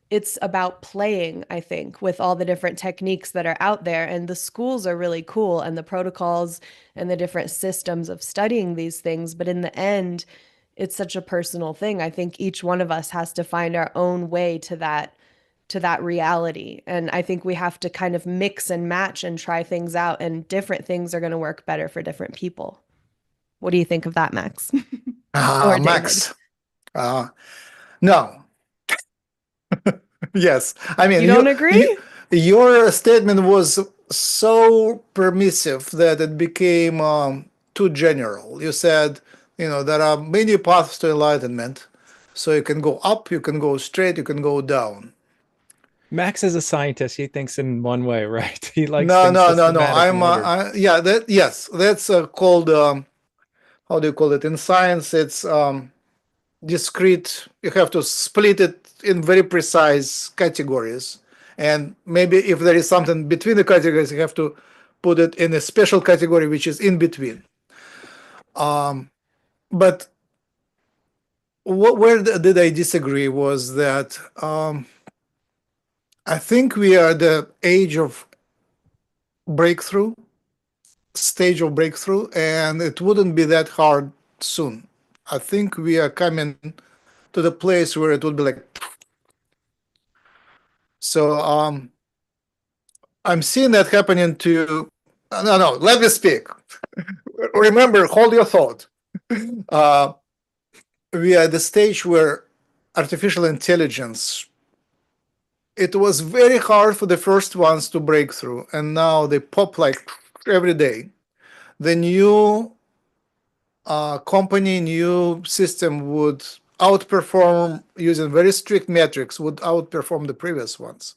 it's about playing, I think, with all the different techniques that are out there. And the schools are really cool and the protocols and the different systems of studying these things. But in the end, it's such a personal thing. I think each one of us has to find our own way to that reality. And I think we have to kind of mix and match and try things out, and different things are going to work better for different people. What do you think of that, Max? Or Max. No. Yes. I mean, You don't agree? Your statement was so permissive that it became too general. You said, there are many paths to enlightenment, So you can go up, you can go straight, you can go down. Max is a scientist. He thinks in one way, right? He likes No, things no, no, no. systematically ordered. Yeah, that's called, how do you call it? In science, it's discrete. You have to split it in very precise categories. And maybe if there is something between the categories, you have to put it in a special category, which is in between. But where did I disagree was that I think we are the age of breakthrough, stage of breakthrough, and it wouldn't be that hard soon. I think we are coming to the place where it would be like. So I'm seeing that happening to. No, let me speak. Remember, hold your thought. We are at the stage where artificial intelligence. It was very hard for the first ones to break through, and now they pop like every day. The new company, new system would outperform using very strict metrics, would outperform the previous ones.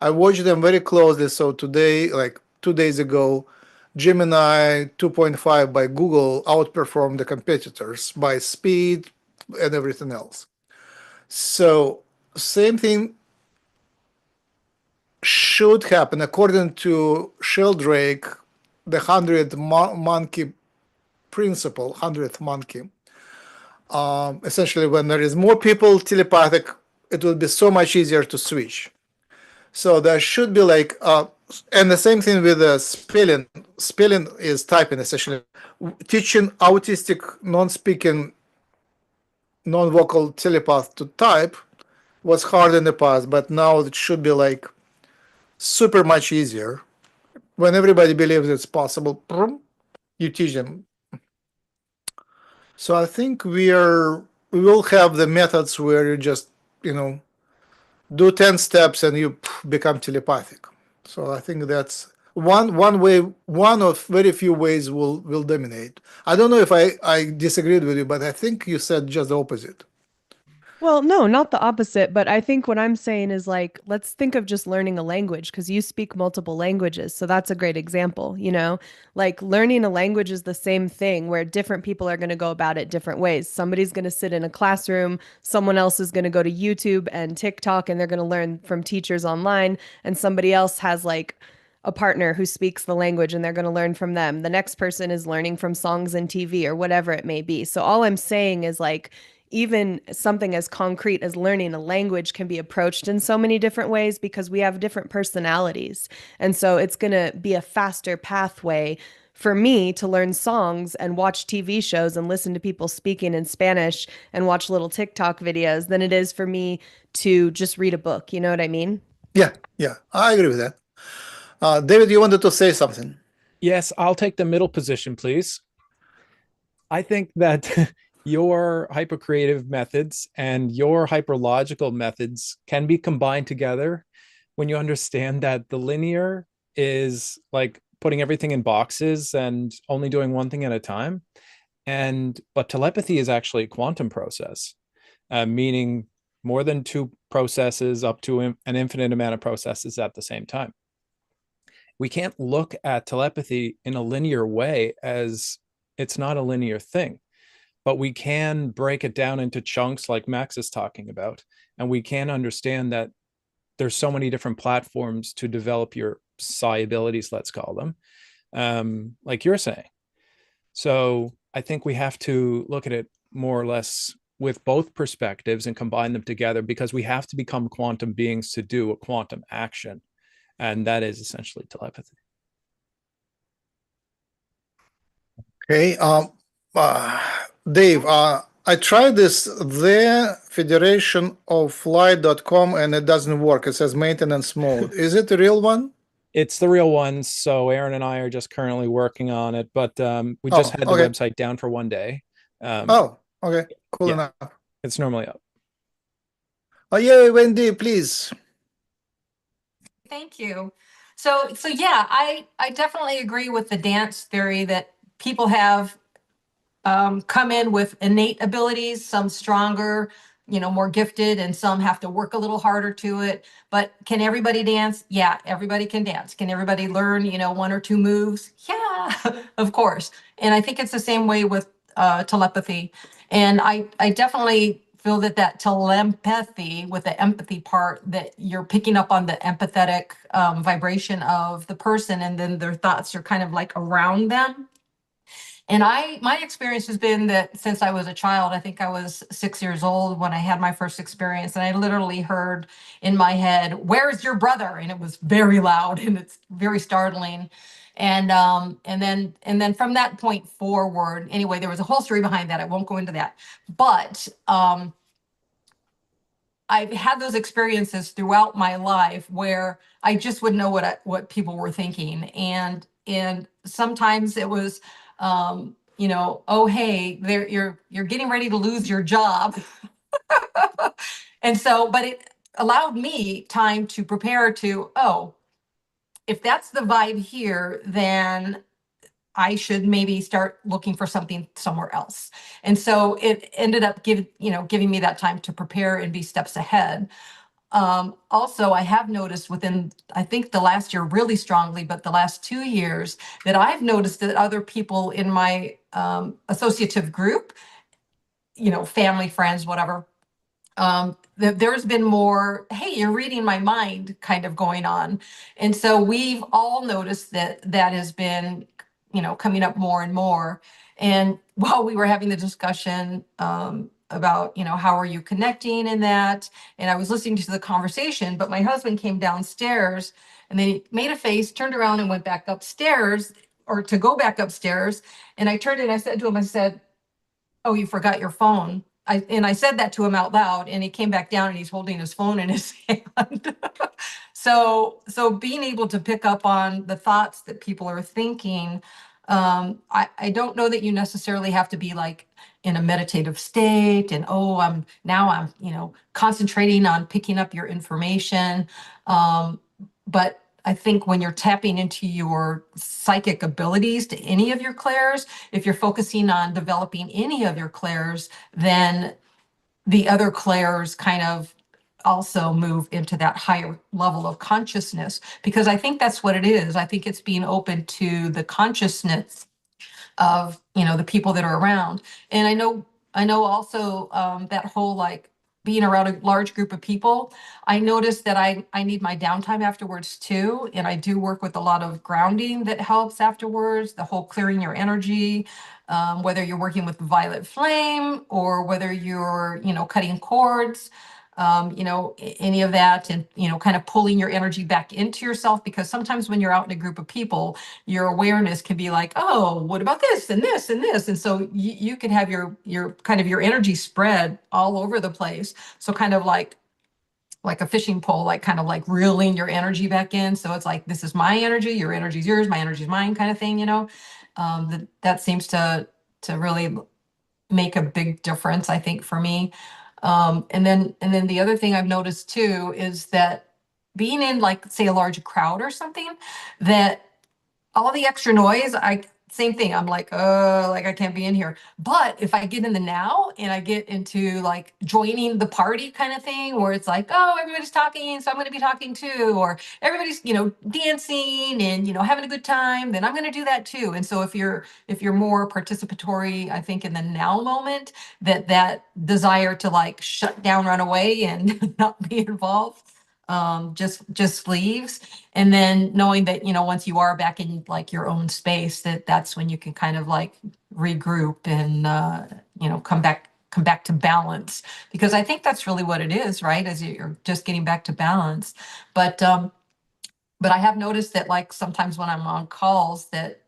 I watched them very closely. So today, like 2 days ago, Gemini 2.5 by Google outperformed the competitors by speed and everything else. So same thing should happen according to Sheldrake, the 100th monkey principle, 100th monkey. Essentially, when there is more people telepathic, it will be so much easier to switch. So there should be like, and the same thing with spelling. Spelling is typing, essentially. Teaching autistic, non-speaking, non-vocal telepath to type was hard in the past, but now it should be like super much easier. When everybody believes it's possible, you teach them. So I think we will have the methods where you just, do 10 steps and you become telepathic. So I think that's one way, one of very few ways will dominate. I don't know if I disagreed with you, but I think you said just the opposite. Well, no, not the opposite, but I think what I'm saying is like, let's think of just learning a language because you speak multiple languages. So that's a great example, Like learning a language is the same thing where different people are going to go about it different ways. Somebody's going to sit in a classroom, someone else is going to go to YouTube and TikTok and they're going to learn from teachers online, and somebody else has like a partner who speaks the language and they're going to learn from them. The next person is learning from songs and TV or whatever it may be. So all I'm saying is like, even something as concrete as learning a language can be approached in so many different ways because we have different personalities. And so it's going to be a faster pathway for me to learn songs and watch TV shows and listen to people speaking in Spanish and watch little TikTok videos than it is for me to just read a book. You know what I mean? Yeah, I agree with that. David, you wanted to say something? Yes, I'll take the middle position, please. I think that your hypercreative methods and your hyperlogical methods can be combined together when you understand that the linear is like putting everything in boxes and only doing one thing at a time. But telepathy is actually a quantum process, meaning more than two processes up to an infinite amount of processes at the same time. We can't look at telepathy in a linear way, as it's not a linear thing, but we can break it down into chunks like Max is talking about. And we can understand that there's so many different platforms to develop your psi abilities, let's call them, like you're saying. So I think we have to look at it more or less with both perspectives and combine them together, because we have to become quantum beings to do a quantum action. And that is essentially telepathy. Okay. Dave, I tried this, the Federation of Flight.com, and it doesn't work. It says maintenance mode. Is it the real one? It's the real one. So Aaron and I are just currently working on it, but we just had the website down for one day. Okay. Cool enough. It's normally up. Oh, yeah, Wendy, please. Thank you. So yeah, I definitely agree with the dance theory that people have come in with innate abilities, some stronger, more gifted and some have to work a little harder to it. But can everybody dance? Yeah, everybody can dance. Can everybody learn, one or two moves? Yeah, of course. And I think it's the same way with telepathy. And I definitely feel that telepathy with the empathy part, that you're picking up on the empathetic vibration of the person, and then their thoughts are kind of like around them. And my experience has been that since I was a child, I think I was 6 years old when I had my first experience, and I literally heard in my head, "Where's your brother?" And it was very loud and it's very startling. And then from that point forward, anyway, there was a whole story behind that. I won't go into that, but I've had those experiences throughout my life where I just would know what people were thinking, and sometimes it was, oh hey, you're getting ready to lose your job, and so, but it allowed me time to prepare to, oh, if that's the vibe here, then I should maybe start looking for something somewhere else. And so it ended up giving me that time to prepare and be steps ahead. Also, I have noticed within, I think the last year really strongly, but the last 2 years, that I've noticed that other people in my associative group, family, friends, whatever, there's been more, "Hey, you're reading my mind" kind of going on. And so we've all noticed that has been, coming up more and more. And while we were having the discussion about, how are you connecting in that, and I was listening to the conversation, but my husband came downstairs and then he made a face, turned around and went back upstairs, or to go back upstairs. And I turned and I said to him, I said, "Oh, you forgot your phone." I said that to him out loud, and he came back down and he's holding his phone in his hand. So being able to pick up on the thoughts that people are thinking, I don't know that you necessarily have to be like in a meditative state and, oh, I'm concentrating on picking up your information. But I think when you're tapping into your psychic abilities to any of your clairs, if you're focusing on developing any of your clairs, then the other clairs kind of also move into that higher level of consciousness, because I think that's what it is. I think it's being open to the consciousness of, the people that are around. And I know also that whole like being around a large group of people, I noticed that I need my downtime afterwards too. And I do work with a lot of grounding that helps afterwards, the whole clearing your energy, whether you're working with violet flame or whether you're, cutting cords, any of that, and, kind of pulling your energy back into yourself, because sometimes when you're out in a group of people, your awareness can be like, oh, what about this and this and this? And so you can have your kind of your energy spread all over the place. So kind of like a fishing pole, like kind of like reeling your energy back in. So it's like, this is my energy, your energy is yours, my energy is mine, kind of thing, that seems to really make a big difference, I think, for me. And then the other thing I've noticed too is that being in, like, say, a large crowd or something, that all the extra noise, same thing. I'm like, like I can't be in here. But if I get in the now and I get into like joining the party kind of thing, where it's like, oh, everybody's talking, so I'm going to be talking too, or everybody's, dancing and, having a good time, then I'm going to do that too. And so if you're more participatory, I think in the now moment, that desire to like shut down, run away and not be involved, just leaves. And then knowing that, once you are back in like your own space, that's when you can kind of like regroup and, come back to balance, because I think that's really what it is, right? As you're just getting back to balance. But I have noticed that, like, sometimes when I'm on calls, that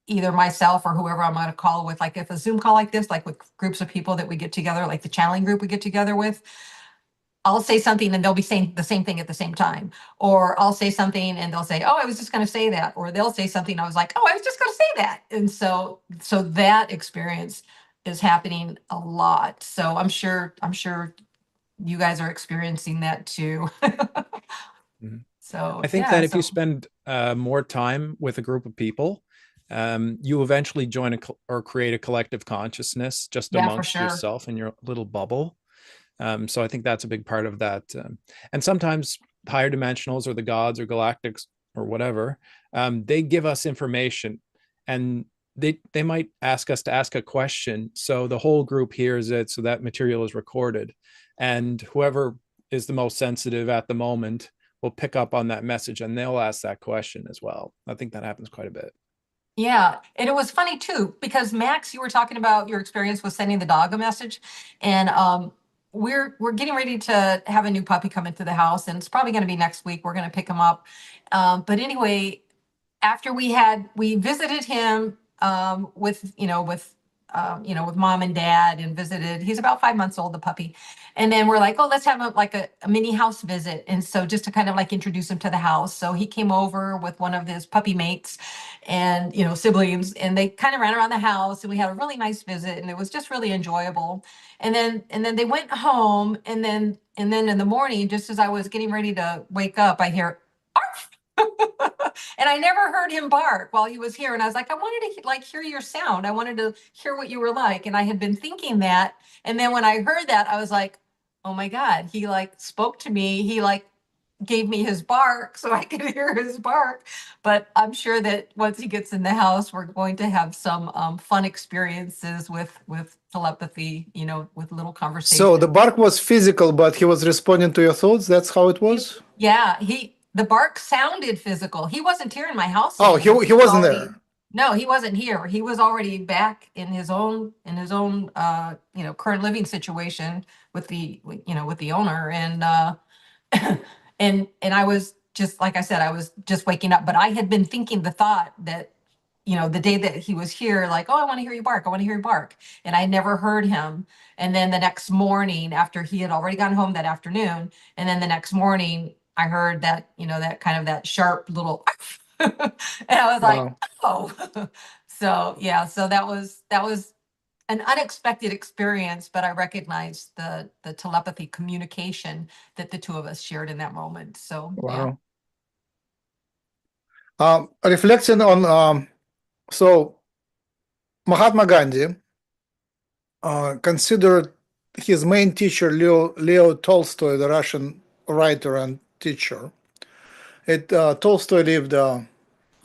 either myself or whoever I'm on a call with, like if a Zoom call like this, like with groups of people that we get together, like the channeling group we get together with, I'll say something and they'll be saying the same thing at the same time. Or I'll say something and they'll say, oh, I was just going to say that. Or they'll say something, I was like, oh, I was just going to say that. And so that experience is happening a lot. So I'm sure you guys are experiencing that too. Mhm. So I think that if you spend more time with a group of people, you eventually join or create a collective consciousness just Yeah, for amongst sure. yourself in your little bubble. So I think that's a big part of that. And sometimes higher dimensionals or the gods or galactics or whatever, they give us information, and they might ask us to ask a question. So the whole group hears it. So that material is recorded. And whoever is the most sensitive at the moment will pick up on that message, and they'll ask that question as well. I think that happens quite a bit. Yeah, and it was funny too, because Max, you were talking about your experience with sending the dog a message, and we're getting ready to have a new puppy come into the house, and it's probably going to be next week. We're going to pick him up, but anyway, after we visited him with with mom and dad, and visited. He's about 5 months old, the puppy, and then we're like, oh, let's have a mini house visit, and so just to kind of like introduce him to the house. So he came over with one of his puppy mates, and siblings, and they kind of ran around the house, and we had a really nice visit, and it was just really enjoyable. And then they went home, and then in the morning, just as I was getting ready to wake up, I hear arf. And I never heard him bark while he was here. And I was like, I wanted to like hear your sound. I wanted to hear what you were like. And I had been thinking that. And then when I heard that, I was like, oh my God, he like spoke to me. He like gave me his bark so I could hear his bark. But I'm sure that once he gets in the house, we're going to have some fun experiences with telepathy, with little conversations. So the bark was physical, but he was responding to your thoughts. That's how it was. Yeah, the bark sounded physical. He wasn't here in my house. Oh, he anymore. wasn't Already- there. No, he wasn't here. He was already back in his own current living situation with the owner, and and I was just, like I said, I was just waking up, but I had been thinking the thought that the day that he was here, like, oh, I want to hear you bark. I want to hear you bark. And I never heard him. And then the next morning, after he had already gone home that afternoon, and then the next morning, I heard that, that kind of that sharp little, and I was like, Wow. oh, so yeah, so that was an unexpected experience, but I recognized the telepathy communication that the two of us shared in that moment. So yeah. Wow. Reflecting on so Mahatma Gandhi considered his main teacher Leo Tolstoy, the Russian writer and teacher. Tolstoy lived over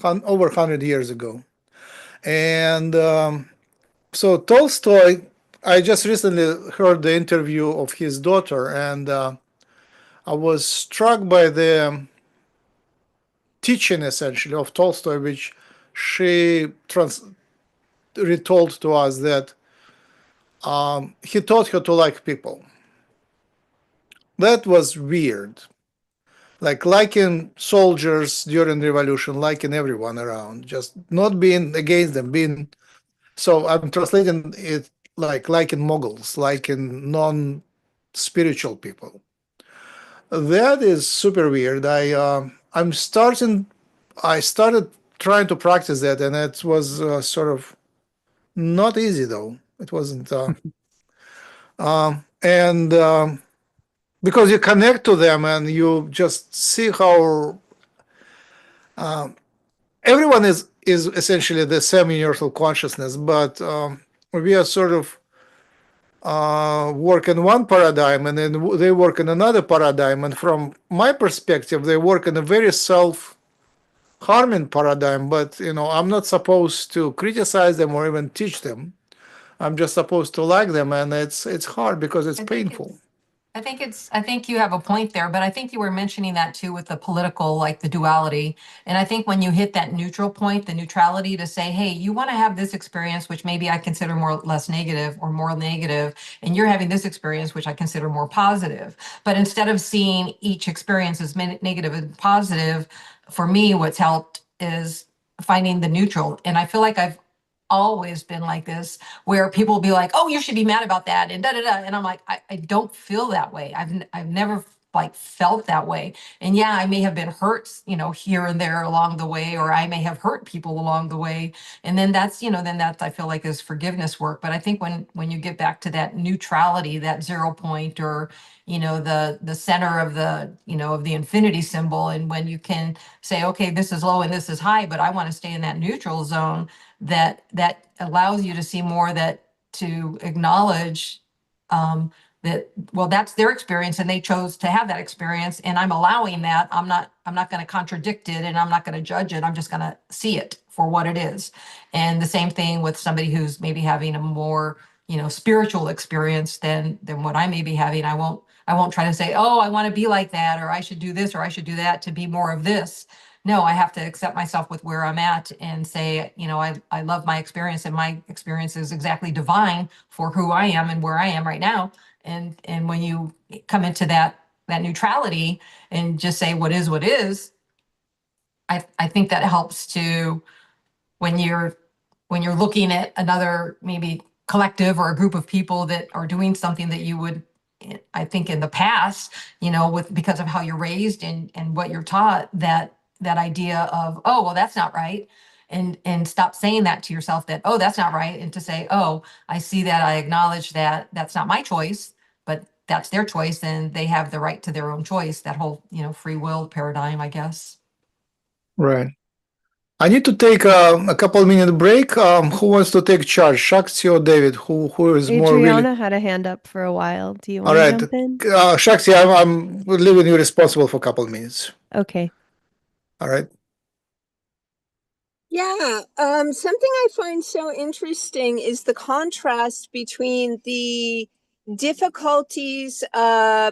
100 years ago, and so Tolstoy. I just recently heard the interview of his daughter, and I was struck by the teaching, essentially, of Tolstoy, which she retold to us that he taught her to like people. That was weird. Like liking soldiers during the revolution, liking everyone around, just not being against them, being. So I'm translating it like liking moguls, liking non-spiritual people. That is super weird. I started trying to practice that, and it was sort of not easy though. It wasn't, and because you connect to them and you just see how everyone is essentially the same universal consciousness, but we are sort of work in one paradigm, and then they work in another paradigm. And from my perspective, they work in a very self-harming paradigm. But I'm not supposed to criticize them or even teach them. I'm just supposed to like them, and it's hard because it's painful. I think you have a point there, but I think you were mentioning that too with the political, like the duality. And I think when you hit that neutral point, the neutrality to say, hey, you want to have this experience, which maybe I consider less negative or more negative, and you're having this experience, which I consider more positive. But instead of seeing each experience as negative and positive, for me, what's helped is finding the neutral. And I feel like I've always been like this, where people will be like, oh, you should be mad about that, and da da da, and I'm like, I don't feel that way. I've never like felt that way. And yeah, I may have been hurt, here and there along the way, or I may have hurt people along the way. And then then that I feel like is forgiveness work. But I think when you get back to that neutrality, that 0 point, or, the center of of the infinity symbol, and when you can say, okay, this is low and this is high, but I want to stay in that neutral zone, that allows you to see more, that to acknowledge, that, well, that's their experience and they chose to have that experience, and I'm allowing that. I'm not going to contradict it, and I'm not going to judge it. I'm just going to see it for what it is. And the same thing with somebody who's maybe having a more, spiritual experience than what I may be having. I won't try to say, oh, I want to be like that, or I should do this, or I should do that to be more of this. No, I have to accept myself with where I'm at and say, I love my experience, and my experience is exactly divine for who I am and where I am right now. And when you come into that neutrality and just say what is, I think that helps to, when you're looking at another maybe collective or a group of people that are doing something that you would, I think in the past, because of how you're raised and what you're taught, that idea of, oh, well, that's not right. And stop saying that to yourself, that, oh, that's not right. And to say, oh, I see that, I acknowledge that that's not my choice, but that's their choice, and they have the right to their own choice. That whole, free will paradigm, I guess. Right. I need to take a couple minute break. Who wants to take charge, Shakti or David? Who is more really? Adriana had a hand up for a while. Do you All want to right, jump in? Shakti, I'm leaving you responsible for a couple minutes. Okay. All right. Yeah, something I find so interesting is the contrast between the difficulties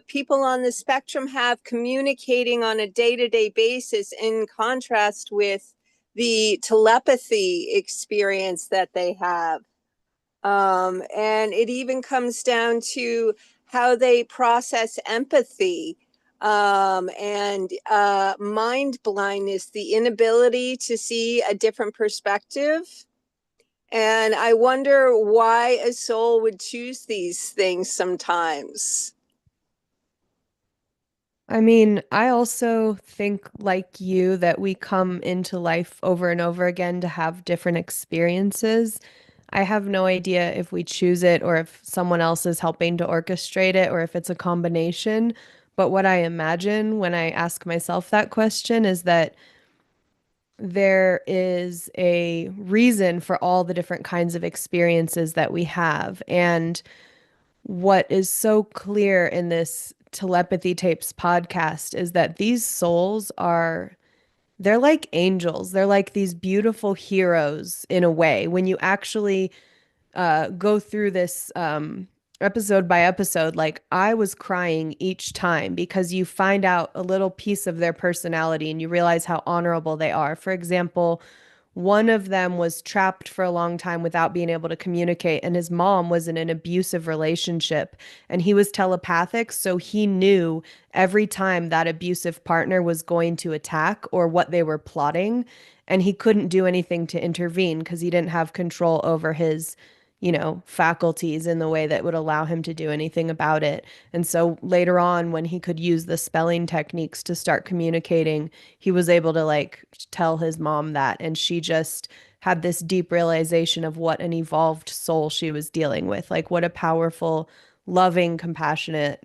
people on the spectrum have communicating on a day-to-day basis, in contrast with the telepathy experience that they have. And it even comes down to how they process empathy, and mind blindness, the inability to see a different perspective. And I wonder why a soul would choose these things sometimes. I mean, I also think, like you, that we come into life over and over again to have different experiences. I have no idea if we choose it or if someone else is helping to orchestrate it or if it's a combination. But what I imagine when I ask myself that question is that there is a reason for all the different kinds of experiences that we have. And what is so clear in this Telepathy Tapes podcast is that these souls they're like angels. They're like these beautiful heroes in a way. When you actually go through this episode by episode, like I was crying each time because you find out a little piece of their personality and you realize how honorable they are. For example, one of them was trapped for a long time without being able to communicate, and his mom was in an abusive relationship, and he was telepathic, so he knew every time that abusive partner was going to attack or what they were plotting, and he couldn't do anything to intervene because he didn't have control over his faculties in the way that would allow him to do anything about it. And so later on, when he could use the spelling techniques to start communicating, he was able to like tell his mom that. And she just had this deep realization of what an evolved soul she was dealing with. Like what a powerful, loving, compassionate,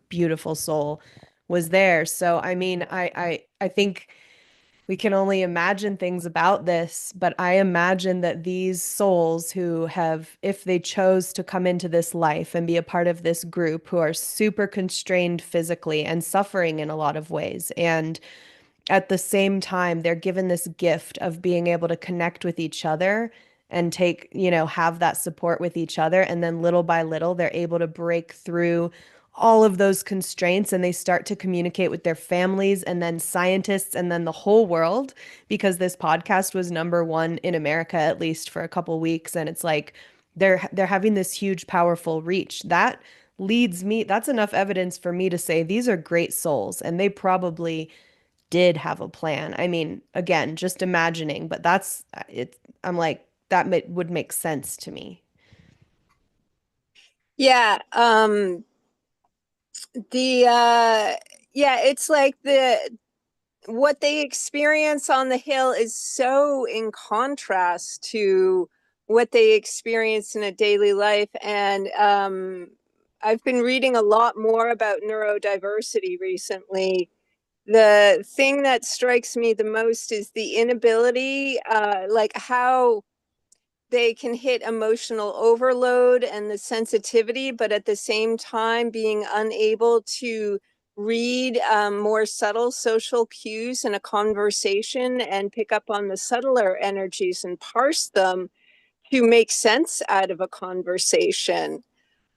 beautiful soul was there. So, I mean, I think we can only imagine things about this, but I imagine that these souls who have, if they chose to come into this life and be a part of this group, who are super constrained physically and suffering in a lot of ways, and at the same time, they're given this gift of being able to connect with each other and have that support with each other. And then little by little, they're able to break through all of those constraints and they start to communicate with their families and then scientists and then the whole world, because this podcast was #1 in America, at least for a couple weeks. And it's like they're having this huge, powerful reach. That leads me, that's enough evidence for me to say these are great souls and they probably did have a plan. I mean, again, just imagining, but that's it. I'm like, would make sense to me. Yeah, the Yeah, it's like what they experience on the hill is so in contrast to what they experience in a daily life. And I've been reading a lot more about neurodiversity recently. The thing that strikes me the most is the inability, like how they can hit emotional overload and the sensitivity, but at the same time being unable to read more subtle social cues in a conversation and pick up on the subtler energies and parse them to make sense out of a conversation.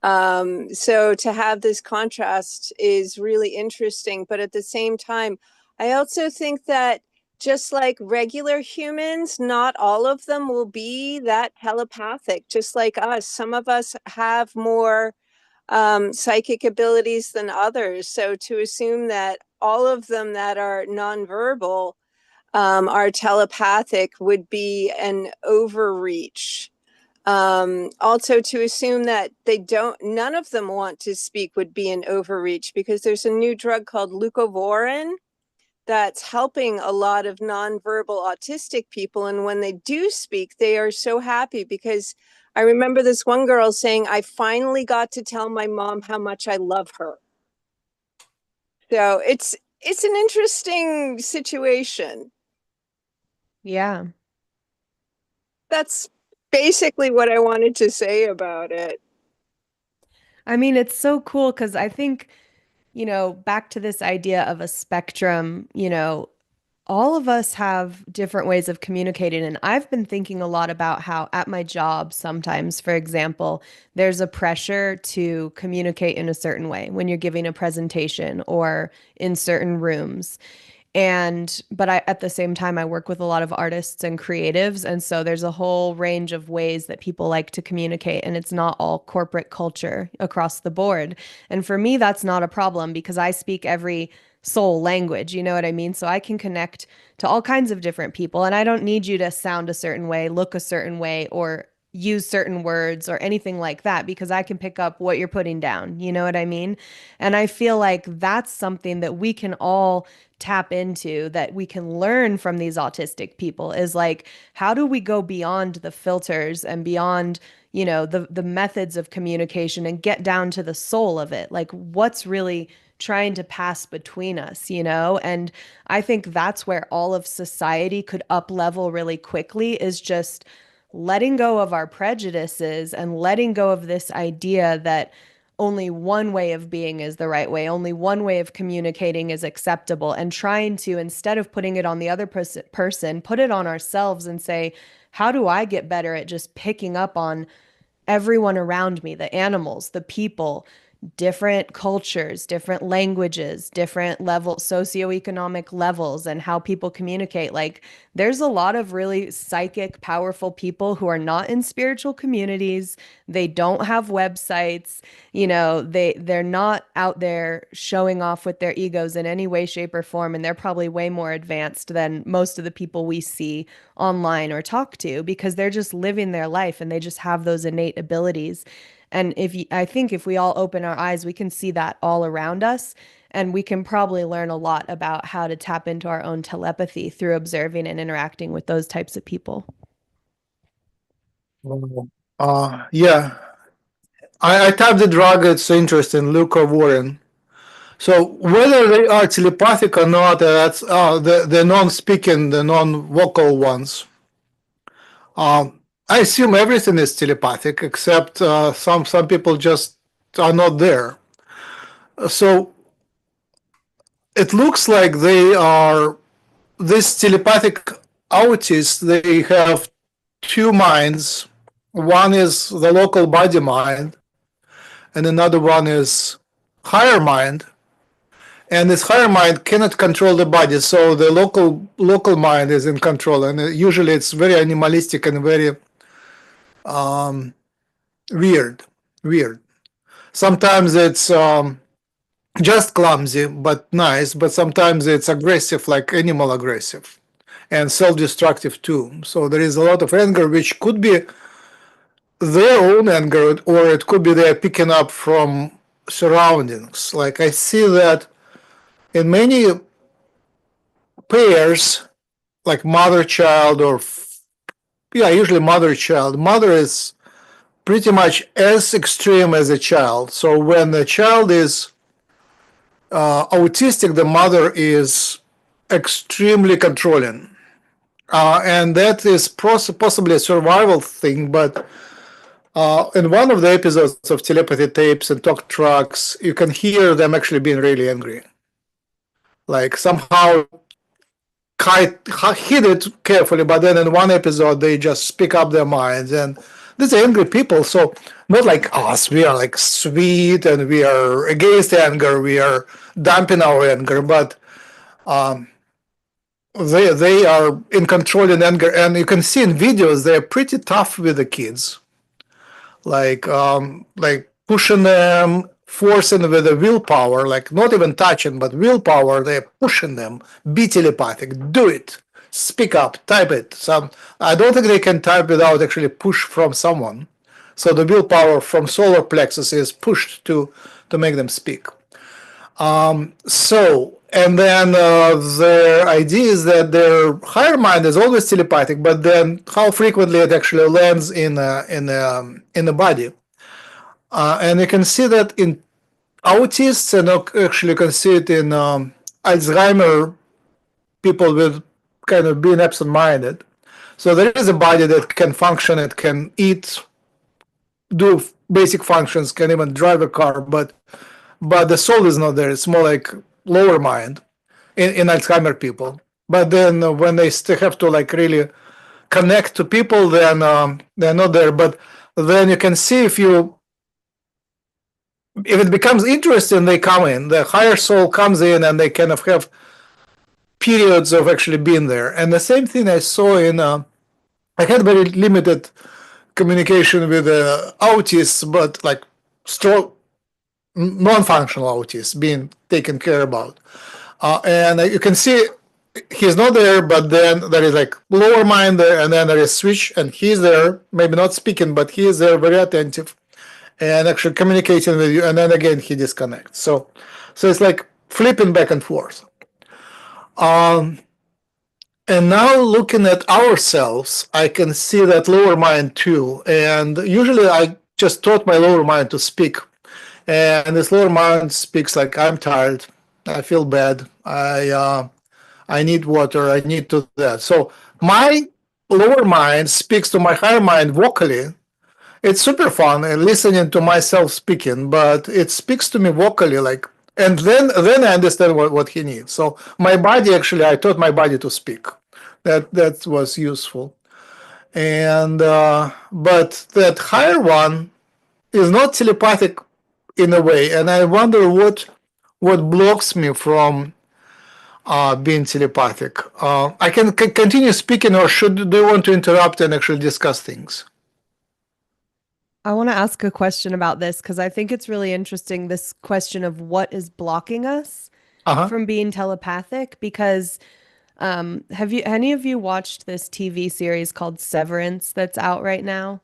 So to have this contrast is really interesting, but at the same time, I also think that just like regular humans, not all of them will be that telepathic, just like us. Some of us have more psychic abilities than others. So to assume that all of them that are nonverbal are telepathic would be an overreach. Also to assume that none of them want to speak would be an overreach, because there's a new drug called leucovorin that's helping a lot of nonverbal autistic people. And when they do speak, they are so happy, because I remember this one girl saying, I finally got to tell my mom how much I love her. So it's an interesting situation. Yeah. That's basically what I wanted to say about it. I mean, it's so cool because I think, back to this idea of a spectrum, all of us have different ways of communicating. And I've been thinking a lot about how at my job, sometimes, for example, there's a pressure to communicate in a certain way when you're giving a presentation or in certain rooms. But at the same time, I work with a lot of artists and creatives. And so there's a whole range of ways that people like to communicate, and it's not all corporate culture across the board. And for me, that's not a problem because I speak every soul language, you know what I mean? So I can connect to all kinds of different people, and I don't need you to sound a certain way, look a certain way, or use certain words or anything like that, because I can pick up what you're putting down. You know what I mean? And I feel like that's something that we can all tap into, that we can learn from these autistic people, is like, how do we go beyond the filters and beyond, the methods of communication and get down to the soul of it? Like, what's really trying to pass between us, And I think that's where all of society could up level really quickly, is just letting go of our prejudices and letting go of this idea that only one way of being is the right way, only one way of communicating is acceptable, and trying to, instead of putting it on the other person, put it on ourselves and say, how do I get better at just picking up on everyone around me, the animals, the people, different cultures, different languages, different socioeconomic levels, and how people communicate. Like, there's a lot of really psychic, powerful people who are not in spiritual communities. They don't have websites, they're not out there showing off with their egos in any way, shape, or form. And they're probably way more advanced than most of the people we see online or talk to, because they're just living their life and they just have those innate abilities. And I think if we all open our eyes, we can see that all around us. And we can probably learn a lot about how to tap into our own telepathy through observing and interacting with those types of people. Yeah, I typed the drug. It's interesting, leucovorin. So whether they are telepathic or not, that's the non-speaking, the non-vocal ones. I assume everything is telepathic, except some people just are not there. So it looks like they are these telepathic autists. They have two minds. One is the local body mind, and another one is higher mind. And this higher mind cannot control the body, so the local mind is in control, and usually it's very animalistic and very weird. Sometimes it's just clumsy but nice, but sometimes it's aggressive, like animal aggressive, and self-destructive too. So there is a lot of anger, which could be their own anger, or it could be they're picking up from surroundings. Like I see that in many pairs, like mother-child or usually mother-child, mother is pretty much as extreme as a child. So when the child is autistic, the mother is extremely controlling. And that is possibly a survival thing, but in one of the episodes of telepathy tapes and talk tracks, you can hear them actually being really angry. Like somehow hid it carefully, but then in one episode they just speak up their minds. And these are angry people, so not like us. We are like sweet and we are against anger. We are dumping our anger, but they are in control in anger, and you can see in videos they're pretty tough with the kids, like pushing them, forcing with the willpower, like not even touching, but willpower. They're pushing them. Be telepathic. Do it. Speak up. Type it. I don't think they can type without actually push from someone. So the willpower from solar plexus is pushed to make them speak. And then the idea is that their higher mind is always telepathic, but then how frequently it actually lands in the body. And you can see that in autists, and actually you can see it in Alzheimer people with kind of being absent-minded. So there is a body that can function, it can eat, do basic functions, can even drive a car, but the soul is not there. It's more like lower mind in Alzheimer people. But then when they still have to like really connect to people, then they're not there. But then you can see if it becomes interesting, they come in. The higher soul comes in, and they kind of have periods of actually being there. And the same thing I saw in. I had very limited communication with autists, but like strong non-functional autists being taken care about. And you can see he's not there, but then there is like lower mind there, and then there is switch, and he's there, maybe not speaking, but he is there, very attentive, and actually communicating with you, and then again he disconnects. So it's like flipping back and forth. And now looking at ourselves, I can see that lower mind too. And usually I just taught my lower mind to speak. And this lower mind speaks like, I'm tired, I feel bad, I need water, I need to that. So my lower mind speaks to my higher mind vocally. It's super fun and listening to myself speaking, but it speaks to me vocally, like, and then I understand what he needs. So my body, actually, I taught my body to speak. That was useful. And but that higher one is not telepathic in a way, and I wonder what blocks me from being telepathic. I can continue speaking, or do you want to interrupt and actually discuss things? I want to ask a question about this because I think it's really interesting, this question of what is blocking us from being telepathic. Because have any of you watched this TV series called Severance that's out right now?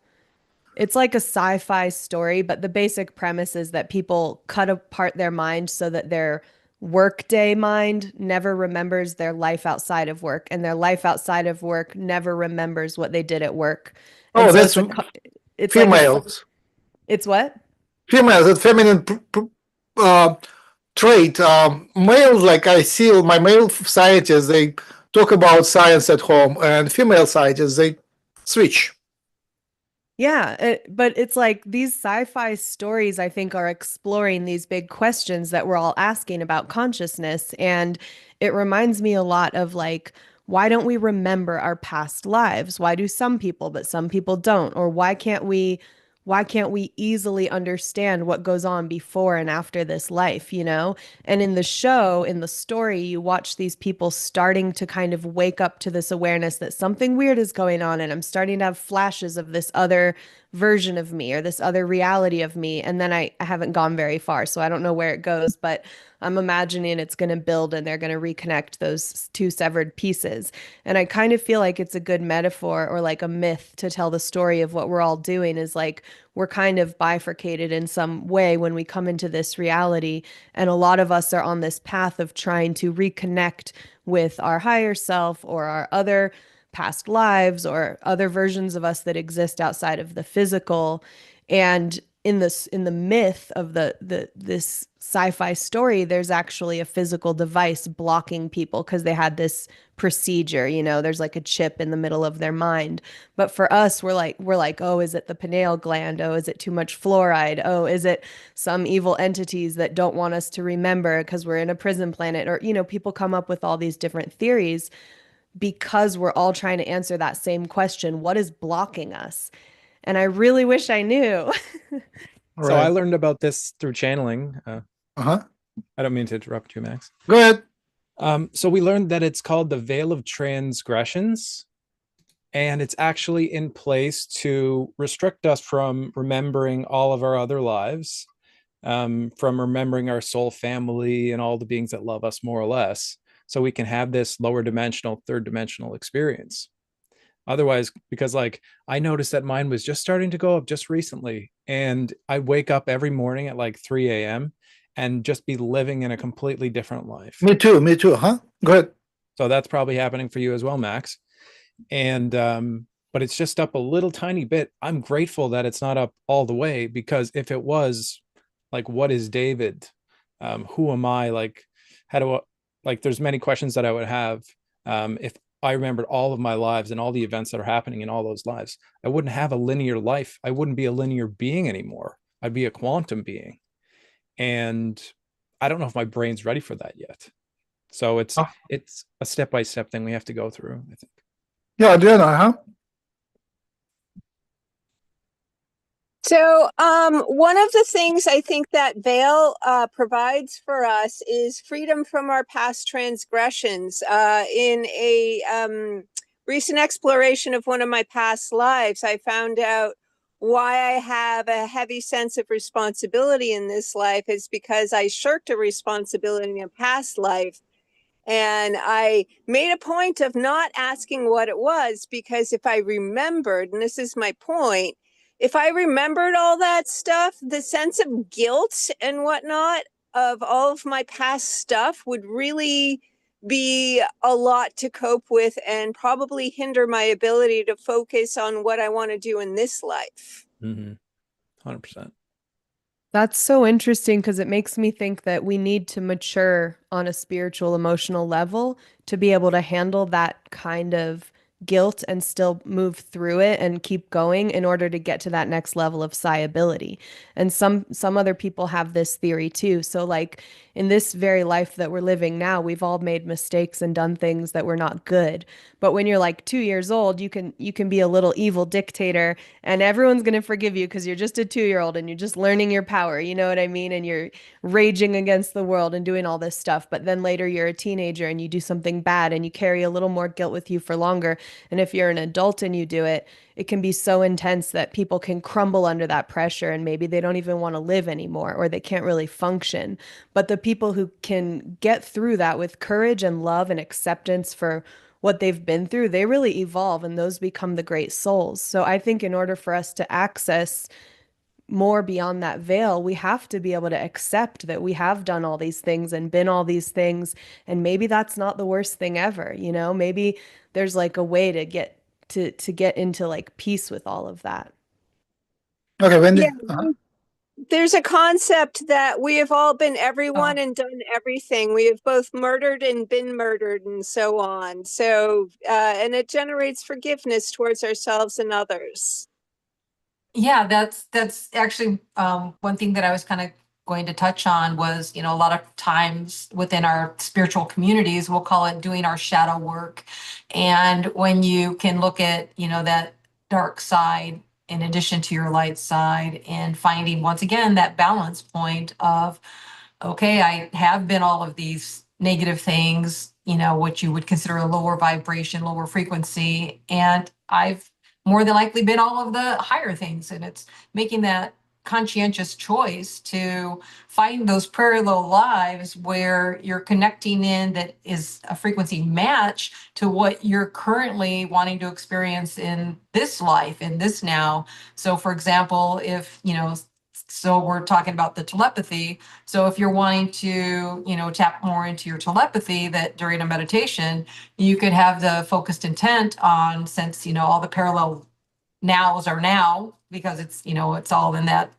It's like a sci-fi story, but the basic premise is that people cut apart their mind so that their workday mind never remembers their life outside of work, and their life outside of work never remembers what they did at work. Oh, that's it's females. It's what? Females, it's feminine trait. Males, like I see my male scientists, they talk about science at home, and female scientists, they switch. Yeah, but it's like these sci-fi stories, I think, are exploring these big questions that we're all asking about consciousness. And it reminds me a lot of like, why don't we remember our past lives? Why do some people, but some people don't? Or why can't we easily understand what goes on before and after this life, you know? And in the show, in the story, you watch these people starting to kind of wake up to this awareness that something weird is going on, and I'm starting to have flashes of this other version of me or this other reality of me. And then I haven't gone very far, so I don't know where it goes, but I'm imagining it's going to build and they're going to reconnect those two severed pieces. And I kind of feel like it's a good metaphor or like a myth to tell the story of what we're all doing is like we're kind of bifurcated in some way when we come into this reality. And a lot of us are on this path of trying to reconnect with our higher self or our other past lives or other versions of us that exist outside of the physical. And in the myth of this sci-fi story, there's actually a physical device blocking people because they had this procedure, you know, there's like a chip in the middle of their mind. But for us, we're like, oh, is it the pineal gland? Oh, is it too much fluoride? Oh, is it some evil entities that don't want us to remember because we're in a prison planet? Or, you know, people come up with all these different theories because we're all trying to answer that same question, what is blocking us? And I really wish I knew. So I Right. learned about this through channeling. Uh-huh. I don't mean to interrupt you, Max. Go ahead. So we learned that it's called the veil of transgressions, and it's actually in place to restrict us from remembering all of our other lives, from remembering our soul family and all the beings that love us more or less, so we can have this lower dimensional, third dimensional experience. Otherwise, because like I noticed that mine was just starting to go up just recently, and I wake up every morning at like 3 a.m. and just be living in a completely different life. Me too, huh? Go ahead. So that's probably happening for you as well, Max. And but it's just up a little tiny bit. I'm grateful that it's not up all the way, because if it was, like, what is David? Who am I? Like, how do I, like, there's many questions that I would have if I remembered all of my lives and all the events that are happening in all those lives. I wouldn't have a linear life. I wouldn't be a linear being anymore. I'd be a quantum being. And I don't know if my brain's ready for that yet. So it's Oh. it's a step-by-step thing we have to go through, I think. Yeah, Adriana, huh? So, one of the things I think that veil provides for us is freedom from our past transgressions. In a recent exploration of one of my past lives, I found out why I have a heavy sense of responsibility in this life is because I shirked a responsibility in a past life. And I made a point of not asking what it was, because if I remembered, and this is my point, if I remembered all that stuff, the sense of guilt and whatnot of all of my past stuff would really be a lot to cope with and probably hinder my ability to focus on what I want to do in this life. 100%. That's so interesting because it makes me think that we need to mature on a spiritual, emotional level to be able to handle that kind of guilt and still move through it and keep going in order to get to that next level of psiability. And some other people have this theory too. So like in this very life that we're living now, we've all made mistakes and done things that were not good. But when you're like 2 years old, you can be a little evil dictator and everyone's going to forgive you because you're just a 2-year-old and you're just learning your power, you know what I mean? And you're raging against the world and doing all this stuff. But then later you're a teenager and you do something bad and you carry a little more guilt with you for longer. And if you're an adult and you do it, it can be so intense that people can crumble under that pressure and maybe they don't even want to live anymore or they can't really function. But the people who can get through that with courage and love and acceptance for what they've been through, they really evolve and those become the great souls. So I think in order for us to access more beyond that veil, we have to be able to accept that we have done all these things and been all these things. And maybe that's not the worst thing ever, you know? Maybe there's like a way to get into like peace with all of that. Okay, Wendy. Yeah. There's a concept that we have all been everyone and done everything. We have both murdered and been murdered and so on. So, and it generates forgiveness towards ourselves and others. Yeah, that's actually one thing that I was kind of going to touch on was, a lot of times within our spiritual communities, we'll call it doing our shadow work. And when you can look at, that dark side in addition to your light side and finding once again that balance point of, okay, I have been all of these negative things, what you would consider a lower vibration, lower frequency. And I've more than likely been all of the higher things. And it's making that conscientious choice to find those parallel lives where you're connecting in that is a frequency match to what you're currently wanting to experience in this life, in this now. So for example, if, so we're talking about the telepathy. So if you're wanting to, tap more into your telepathy, that during a meditation, you could have the focused intent on, since, all the parallel nows are now, because it's, it's all in that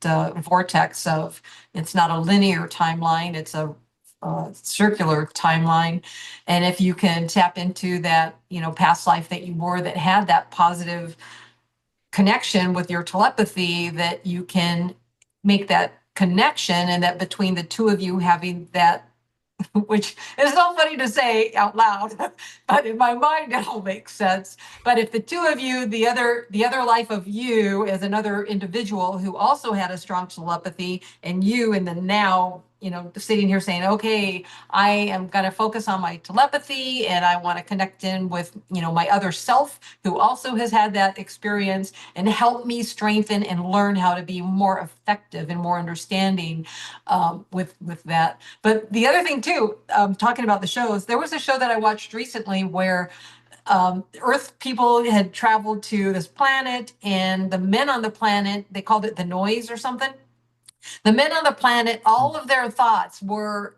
vortex of, it's not a linear timeline, it's a circular timeline. And if you can tap into that, past life that you were, that had that positive connection with your telepathy, that you can make that connection, and that between the two of you having that, which is so funny to say out loud, but in my mind it all makes sense. But if the two of you, the other life of you as another individual who also had a strong telepathy, and you in the now, sitting here saying, okay, I am going to focus on my telepathy, and I want to connect in with, my other self who also has had that experience, and help me strengthen and learn how to be more effective and more understanding with that. But the other thing too, talking about the shows, there was a show that I watched recently where Earth people had traveled to this planet, and the men on the planet, they called it the noise or something. The men on the planet, all of their thoughts were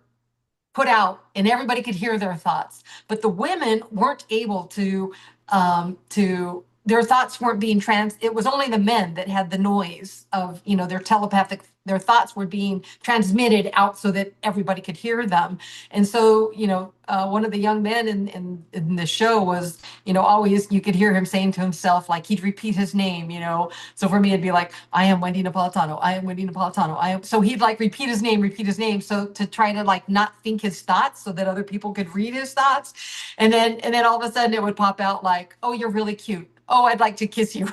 put out, and everybody could hear their thoughts. But the women weren't able to their thoughts weren't being it was only the men that had the noise of, their telepathic, their thoughts were being transmitted out so that everybody could hear them. And so, one of the young men in the show was, always, you could hear him saying to himself, like, he'd repeat his name, So for me, it'd be like, I am Wendy Napolitano, I am Wendy Napolitano, so he'd like repeat his name. So to try to like not think his thoughts so that other people could read his thoughts. And then all of a sudden it would pop out like, oh, you're really cute. Oh, I'd like to kiss you.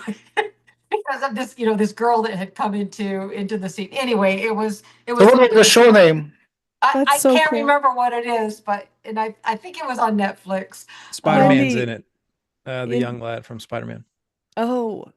Because of this, this girl that had come into the scene. Anyway, it was. So what was the show name? I so can't cool. remember what it is, but I think it was on Netflix. Spider-Man's Wendy, in it. The young lad from Spider-Man. Oh,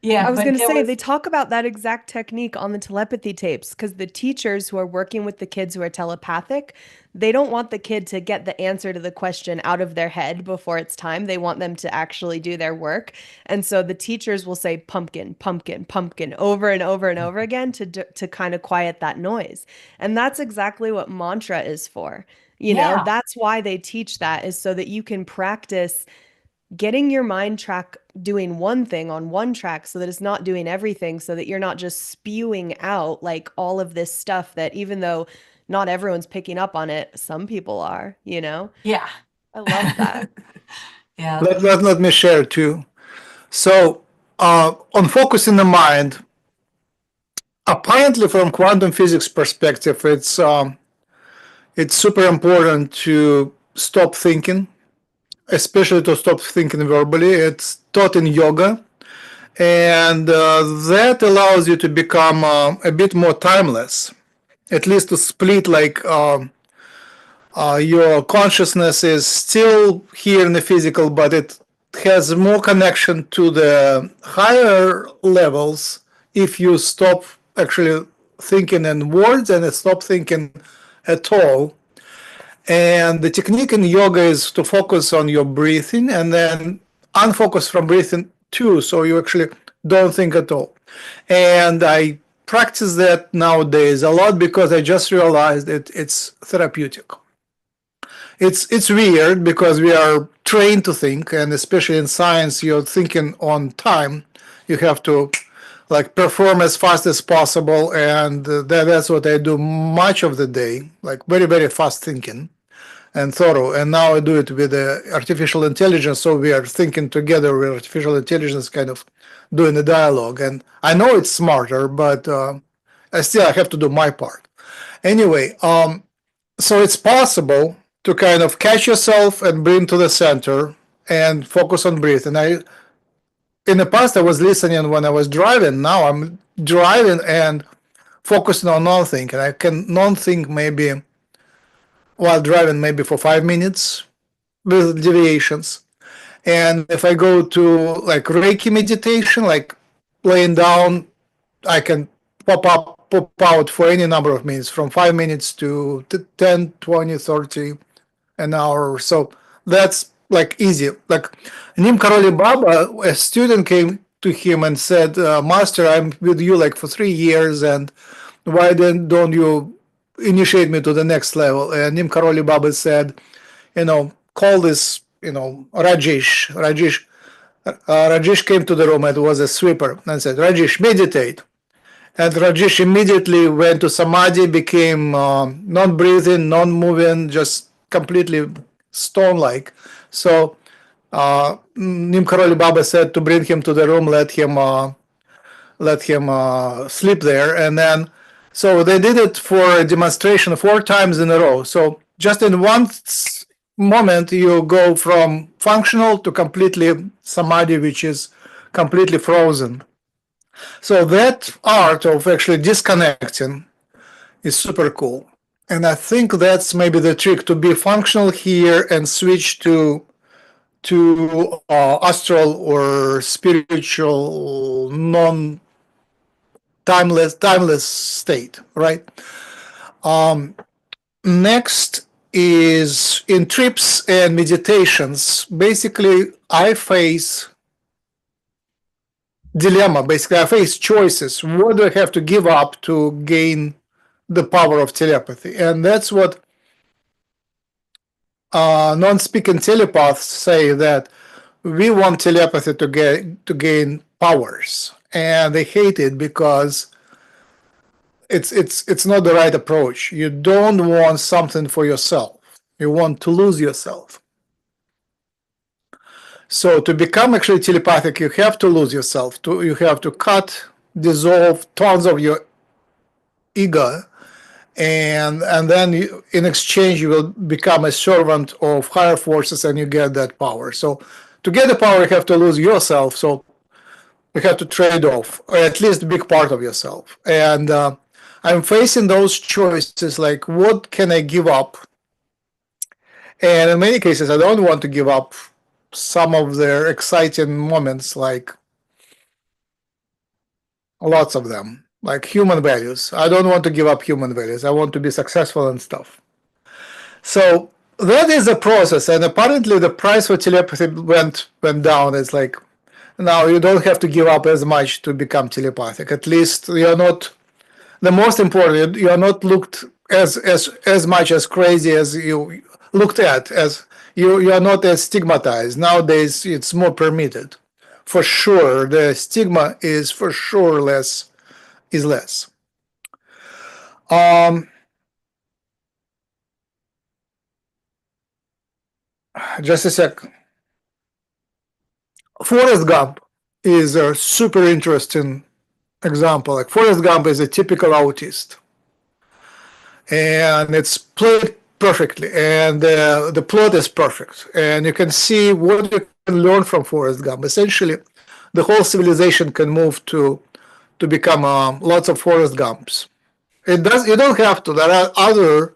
Yeah, I was but going to it say, was- they talk about that exact technique on the telepathy tapes, because the teachers who are working with the kids who are telepathic, they don't want the kid to get the answer to the question out of their head before it's time. They want them to actually do their work. And so the teachers will say pumpkin, pumpkin, pumpkin over and over and over again to kind of quiet that noise. And that's exactly what mantra is for. Yeah. That's why they teach that, is so that you can practice getting your mind track doing one thing on one track, so that it's not doing everything, so that you're not just spewing out like all of this stuff that, even though not everyone's picking up on it, some people are, Yeah. I love that. Yeah. Let me share too. So on focusing the mind, apparently from quantum physics perspective, it's super important to stop thinking, especially to stop thinking verbally. It's taught in yoga, and that allows you to become a bit more timeless, at least to split like your consciousness is still here in the physical, but it has more connection to the higher levels if you stop actually thinking in words and stop thinking at all. And the technique in yoga is to focus on your breathing and then unfocus from breathing too, so you actually don't think at all. And I practice that nowadays a lot because I just realized it's therapeutic. It's weird because we are trained to think, and especially in science, you're thinking on time. You have to like perform as fast as possible, and that's what I do much of the day, like very, very fast thinking and thorough. And now I do it with artificial intelligence, so we are thinking together with artificial intelligence, kind of doing the dialogue. And I know it's smarter, but I have to do my part. Anyway, so it's possible to kind of catch yourself and bring to the center and focus on breathing. In the past, I was listening when I was driving. Now I'm driving and focusing on non-thinking. I can non-think maybe while driving, maybe for 5 minutes with deviations. And if I go to like Reiki meditation, like laying down, I can pop out for any number of minutes, from 5 minutes to 10, 20, 30, an hour or so. That's like easy. Like Nim Karoli Baba, a student came to him and said, Master, I'm with you like for 3 years, and why then don't you initiate me to the next level? And Nim Karoli Baba said, call this, Rajesh. Rajesh came to the room, it was a sweeper, and said, Rajesh, meditate. And Rajesh immediately went to samadhi, became non-breathing, non-moving, just completely stone-like. So Nim Karoli Baba said to bring him to the room, let him sleep there, and then so they did it for a demonstration 4 times in a row. So just in one moment, you go from functional to completely samadhi, which is completely frozen. So that art of actually disconnecting is super cool. And I think that's maybe the trick, to be functional here and switch to astral or spiritual, timeless state, right? Next is in trips and meditations. Basically, I face dilemma. Basically, I face choices. What do I have to give up to gain the power of telepathy? And that's what non-speaking telepaths say, that we want telepathy to gain powers, and they hate it because it's not the right approach. You don't want something for yourself. You want to lose yourself. So to become actually telepathic, you have to lose yourself. You have to dissolve tons of your ego, and then in exchange you will become a servant of higher forces, and you get that power. So to get the power, you have to lose yourself. So you have to trade off, or at least a big part of yourself. And I'm facing those choices, like, what can I give up? And in many cases, I don't want to give up some of their exciting moments, like lots of them, like human values. I don't want to give up human values. I want to be successful and stuff. So that is a process, and apparently the price for telepathy went down. It's like, now you don't have to give up as much to become telepathic. At least you're not, the most important, you are not looked as much as crazy as you looked at, as you are not as stigmatized. Nowadays it's more permitted. For sure, the stigma is for sure less. Just a sec. Forrest Gump is a super interesting example. Like, Forrest Gump is a typical autist, and it's played perfectly, and the plot is perfect, and you can see what you can learn from Forrest Gump. Essentially, the whole civilization can move to become lots of Forrest Gumps. You don't have to. There are other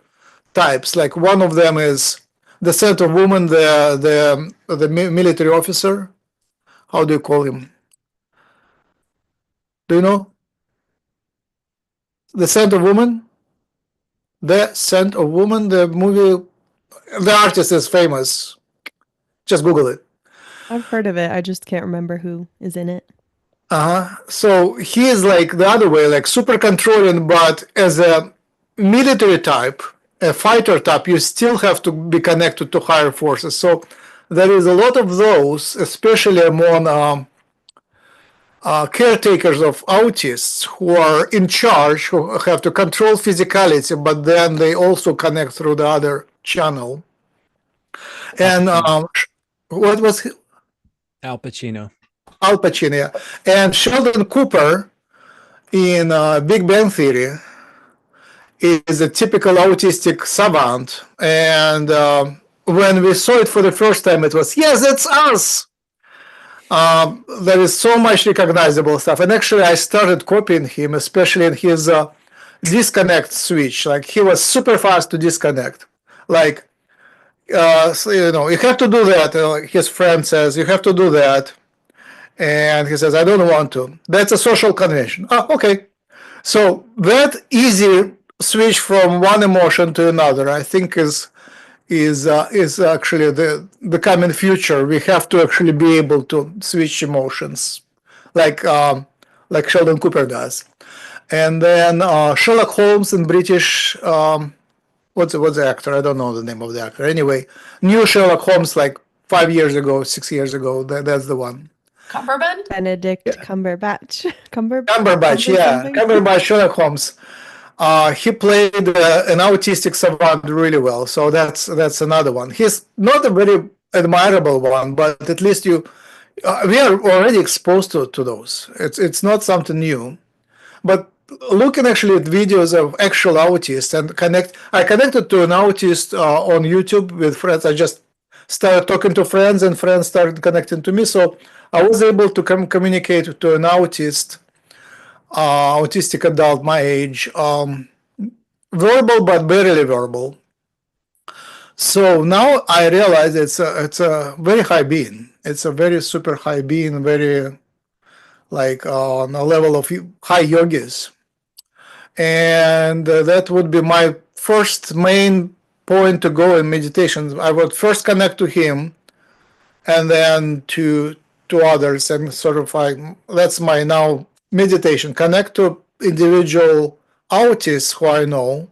types. Like, one of them is the Scent of Woman, the military officer. How do you call him? Do you know? The Scent of Woman? The Scent of Woman, the movie, the artist is famous. Just Google it. I've heard of it. I just can't remember who is in it. So he is like the other way, like super controlling, but as a military type, a fighter type, you still have to be connected to higher forces. So there is a lot of those, especially among caretakers of autists, who are in charge, who have to control physicality, but then they also connect through the other channel. And what was Al Pacino. Al Pacino, yeah. And Sheldon Cooper in Big Bang Theory is a typical autistic savant. And when we saw it for the first time, it was, yes, it's us. There is so much recognizable stuff. And actually, I started copying him, especially in his disconnect switch. Like, he was super fast to disconnect. Like, so, you have to do that. His friend says, you have to do that. And he says, I don't want to. That's a social convention. Oh, okay. So that easy switch from one emotion to another, I think, is actually the coming future. We have to actually be able to switch emotions, like Sheldon Cooper does. And then Sherlock Holmes in British, what's the actor? I don't know the name of the actor. Anyway, new Sherlock Holmes like 5 years ago, 6 years ago. That's the one. Cumberbund? Benedict Cumberbatch. Cumberbatch, yeah, something. Cumberbatch, Sherlock Holmes. He played an autistic savant really well, so that's another one. He's not a very admirable one, but at least we are already exposed to those. It's not something new, but looking actually at videos of actual autists and I connected to an autist on YouTube with friends. I just started talking to friends, and friends started connecting to me, so I was able to communicate to an autistic adult my age, verbal but barely verbal. So now I realize it's a very high being. It's a very super high being, very like on a level of high yogis. And that would be my first main point to go in meditation. I would first connect to him, and then to others, and sort of that's my now meditation. Connect to individual autists who I know,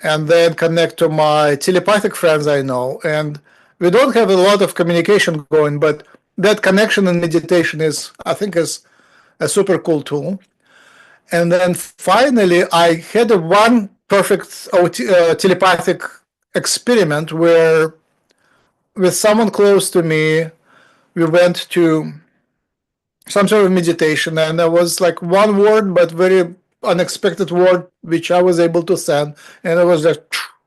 and then connect to my telepathic friends I know. And we don't have a lot of communication going, but that connection in meditation is, I think, is a super cool tool. And then finally, I had one perfect telepathic experiment where, with someone close to me, we went to some sort of meditation, and there was like one word, but very unexpected word, which I was able to send, and it was just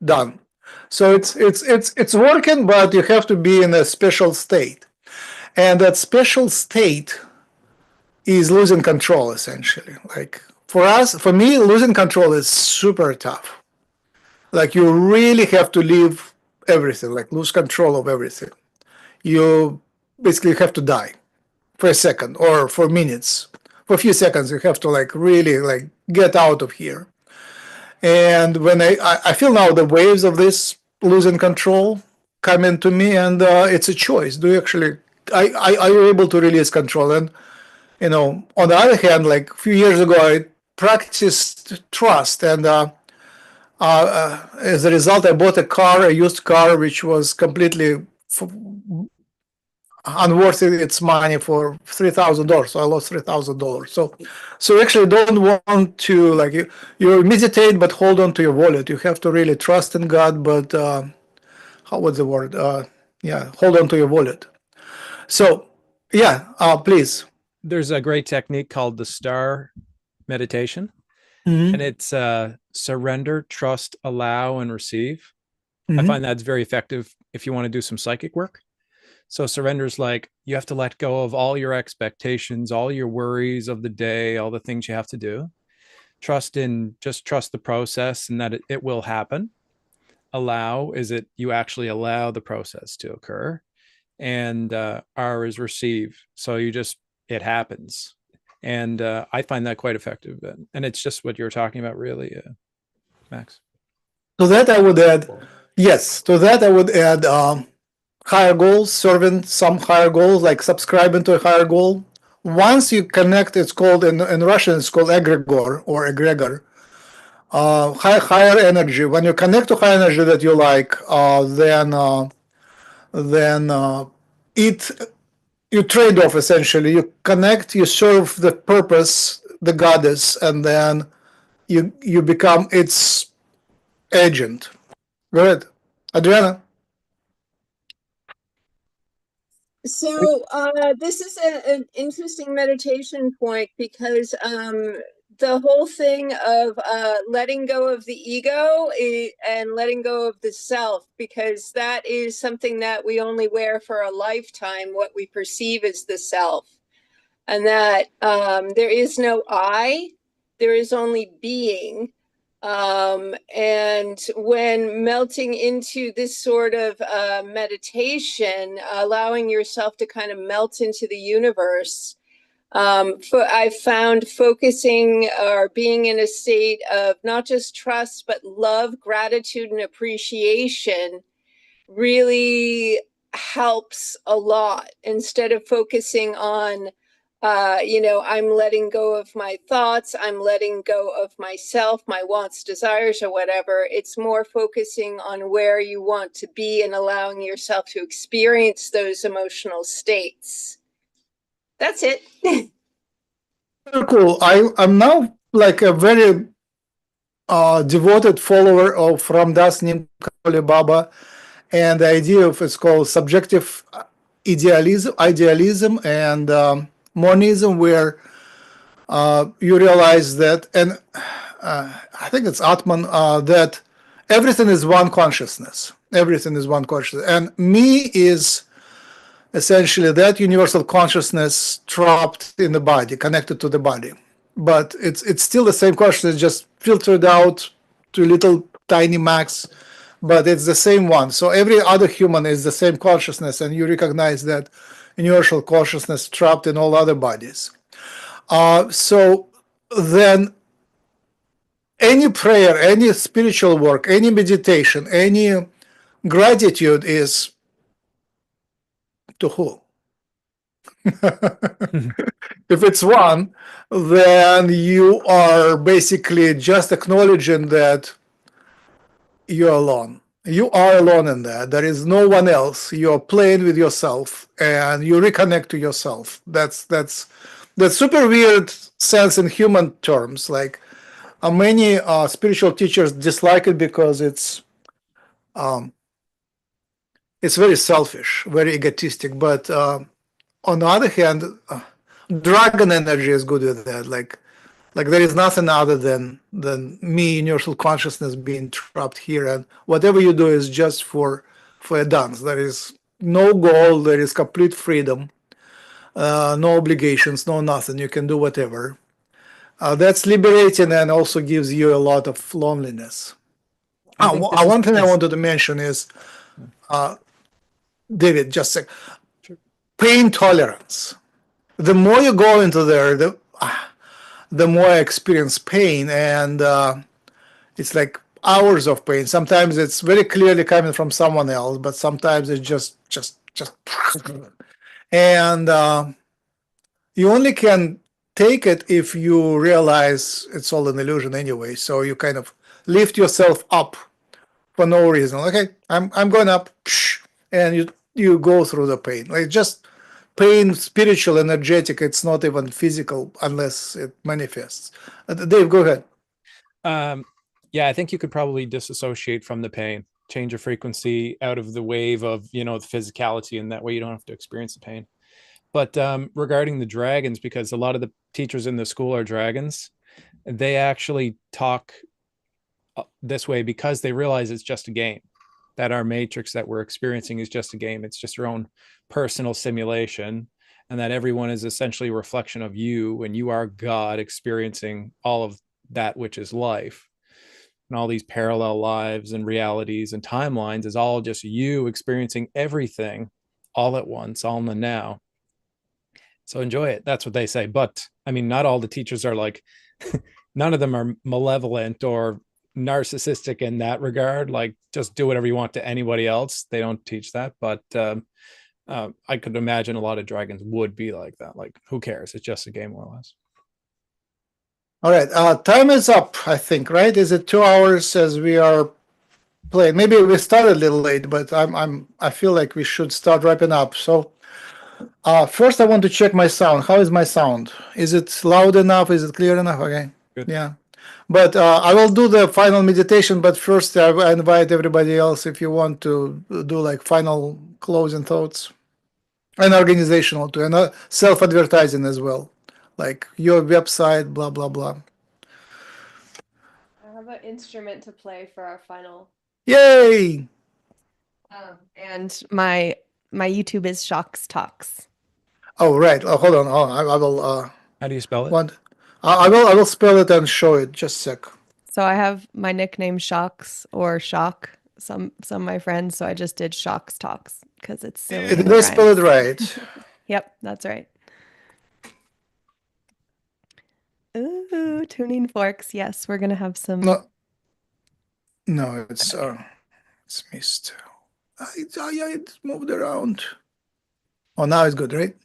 done. So it's working, but you have to be in a special state, and that special state is losing control, essentially. Like for me, losing control is super tough. Like you really have to leave everything, like lose control of everything. You basically have to die for a second or for minutes. For a few seconds, you have to like really like get out of here. And when I feel now the waves of this losing control come into me, and it's a choice. Do you actually are you able to release control? And on the other hand, like a few years ago, I practiced trust, and as a result, I bought a used car, which was completely unworthy its money for $3,000. So I lost $3,000. So actually, don't want to like you meditate, but hold on to your wallet. You have to really trust in God, but how was the word? Hold on to your wallet. So please. There's a great technique called the star meditation, Mm-hmm. and it's surrender, trust, allow, and receive. Mm-hmm. I find that's very effective if you want to do some psychic work. So surrender is like you have to let go of all your expectations, all your worries of the day, all the things you have to do. Trust the process and that it will happen. Allow is it you actually allow the process to occur. And R is receive. So it happens. And I find that quite effective. And it's just what you're talking about, really, Max. To that I would add, higher goals, serving some higher goals, like subscribing to a higher goal. Once you connect, it's called, in Russian, it's called egregor or egregor, higher energy. When you connect to high energy that you like, then you trade off, essentially. You connect, you serve the purpose, the goddess, and then you become its agent. Go ahead, Adriana. So this is an interesting meditation point, because the whole thing of letting go of the ego and letting go of the self, because that is something that we only wear for a lifetime, what we perceive as the self, and that there is no I, there is only being. And when melting into this sort of meditation, allowing yourself to kind of melt into the universe, I've found focusing or being in a state of not just trust, but love, gratitude, and appreciation really helps a lot, instead of focusing on I'm letting go of my thoughts, I'm letting go of myself, my wants, desires, or whatever. It's more focusing on where you want to be and allowing yourself to experience those emotional states. That's it. Very cool. I'm now like a very devoted follower of Ramdas Nimkali Baba, and the idea of it's called subjective idealism and monism, where you realize that, and I think it's Atman, that everything is one consciousness. Everything is one consciousness, and me is essentially that universal consciousness trapped in the body, connected to the body. But it's still the same consciousness, just filtered out to little tiny max, but it's the same one. So every other human is the same consciousness, and you recognize that universal consciousness trapped in all other bodies. So then any prayer, any spiritual work, any meditation, any gratitude is to who? If it's one, then you are basically just acknowledging that you're alone. You are alone in that. There is no one else. You're playing with yourself, and you reconnect to yourself. That's super weird sense in human terms. Like many spiritual teachers dislike it because it's very selfish, very egotistic. But on the other hand, dragon energy is good with that. Like there is nothing other than me, universal consciousness, being trapped here, and whatever you do is just for a dance. There is no goal. There is complete freedom, no obligations, no nothing. You can do whatever. That's liberating, and also gives you a lot of loneliness. One thing I wanted to mention is, David, just a sec. Pain tolerance. The more you go into there, the more I experience pain, and it's like hours of pain. Sometimes it's very clearly coming from someone else, but sometimes it's just and you only can take it if you realize it's all an illusion anyway. So you kind of lift yourself up for no reason. Okay, I'm going up, and you go through the pain. Like just pain, spiritual, energetic. It's not even physical unless it manifests. Dave, go ahead. Yeah, I think you could probably disassociate from the pain, change your frequency out of the wave of, the physicality, and that way you don't have to experience the pain. But regarding the dragons, because a lot of the teachers in the school are dragons, they actually talk this way because they realize it's just a game, that our matrix that we're experiencing is just a game. It's just your own personal simulation, and that everyone is essentially a reflection of you, and you are God experiencing all of that which is life. And all these parallel lives and realities and timelines is all just you experiencing everything all at once, all in the now. So enjoy it. That's what they say. But I mean, not all the teachers are like, none of them are malevolent or narcissistic in that regard. Like, just do whatever you want to anybody else. They don't teach that. But I could imagine a lot of dragons would be like that. Like, who cares? It's just a game, more or less. All right. Time is up, I think, right? Is it 2 hours as we are playing? Maybe we started a little late, but I feel like we should start wrapping up. So first I want to check my sound. How is my sound? Is it loud enough? Is it clear enough? Okay. Good. Yeah. But I will do the final meditation, but first I invite everybody else if you want to do like final closing thoughts, and organizational too, and self-advertising as well, like your website, blah, blah, blah. I have an instrument to play for our final. Yay! And my YouTube is Shocks Talks. Oh, right. Hold on. I will. How do you spell it? I will spell it and show it. Just a sec. So I have my nickname Shocks or Shock. Some of my friends, so I just did Shocks Talks because it's silly. Did and I spell it rhymes. right? Yep, that's right. Ooh, tuning forks. Yes, we're gonna have some. No, it's missed. It moved around. Oh, now it's good, right?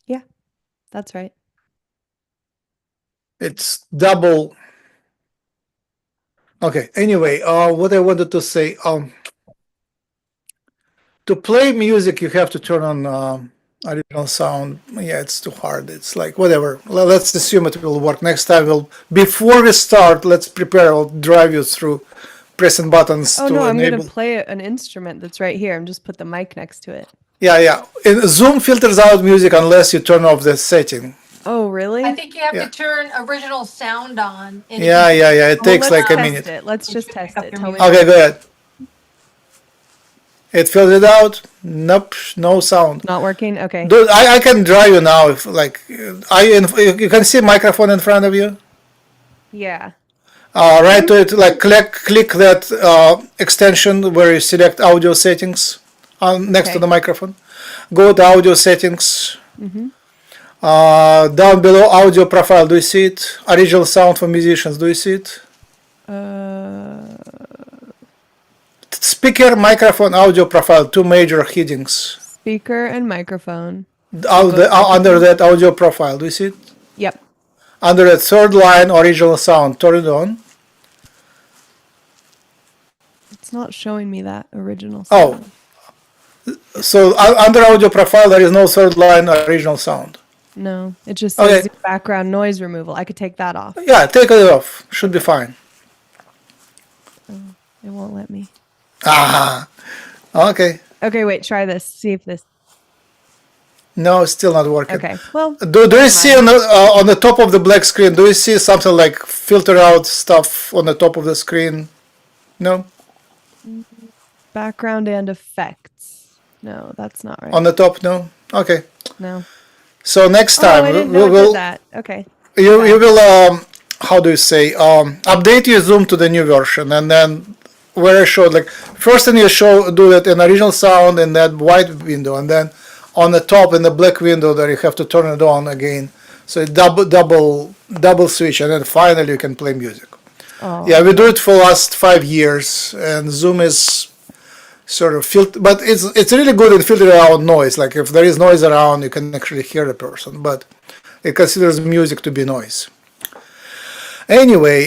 Yeah, that's right. It's double. Okay. Anyway, what I wanted to say, to play music, you have to turn on original sound. Yeah, it's too hard. It's like whatever. Let's assume it will work next time. Before we start, let's prepare. I'll drive you through pressing buttons Oh to no, I'm enable. gonna play an instrument that's right here. I'm just put the mic next to it. Yeah. And Zoom filters out music unless you turn off the setting. Oh really? I think you have Yeah. to turn original sound on. And Yeah. It Well, takes let's like a test minute. it. Let's just test up it. your Tell me. music. Okay, go ahead. It filtered out. Nope, no sound. Not working. Okay. Dude, I can drive you now. If like, you can see microphone in front of you. Yeah. Right to it, like click that extension where you select audio settings next to Okay. the microphone. Go to audio settings. Down below audio profile, do you see it? Original sound for musicians, do you see it? Speaker, microphone, audio profile, two major headings. Speaker and microphone. Under that audio profile, do you see it? Yep. Under the third line, original sound, turn it on. It's not showing me that original Oh. sound. So under audio profile, there is no third line original sound. No, it just says Okay. background noise removal. I could take that off. Yeah, take it off. Should be fine. It won't let me. Okay. Okay, wait, try this. See if this. No, it's still not working. Okay, well, Do you see on the top of the black screen, do you see something like filter out stuff on the top of the screen? No? background and effects. No, that's not right. On the top, no? Okay. No. So next Oh, time I didn't we know it will did that. Okay. you will how do you say update your Zoom to the new version, and then where I showed like first thing you do that in original sound in that white window, and then on the top in the black window there you have to turn it on again. So it double switch, and then finally you can play music. Oh. Yeah, we do it for last 5 years, and Zoom is sort of but it's really good in filtering out noise. Like if there is noise around, you can actually hear the person, but it considers music to be noise. Anyway,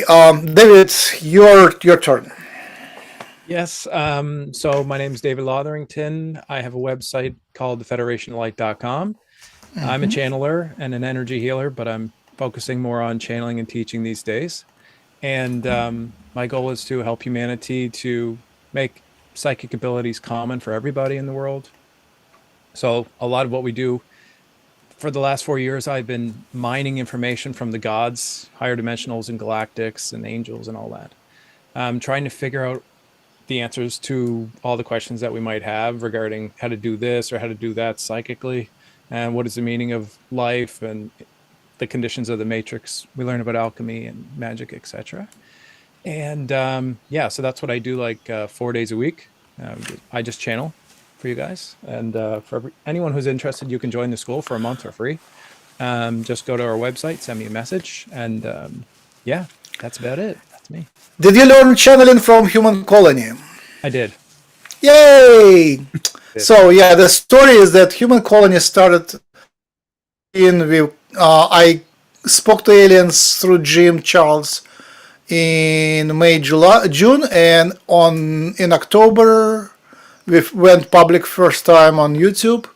David, your turn. Yes. So my name is David Lotherington. I have a website called thefederationlight.com. I'm a channeler and an energy healer, but I'm focusing more on channeling and teaching these days. And my goal is to help humanity to make psychic abilities common for everybody in the world. So a lot of what we do for the last 4 years, I've been mining information from the gods, higher dimensionals and galactics and angels and all that. Trying to figure out the answers to all the questions that we might have regarding how to do this or how to do that psychically, and what is the meaning of life and the conditions of the matrix. We learn about alchemy and magic, etc. And so that's what I do, like 4 days a week. I just channel for you guys, and for anyone who's interested, you can join the school for a month for free. Just go to our website, send me a message, and that's about it. That's me. Did you learn channeling from Human Colony? I did. Yay! So yeah, the story is that Human Colony started I spoke to aliens through Jim Charles in June, and in October we went public first time on YouTube,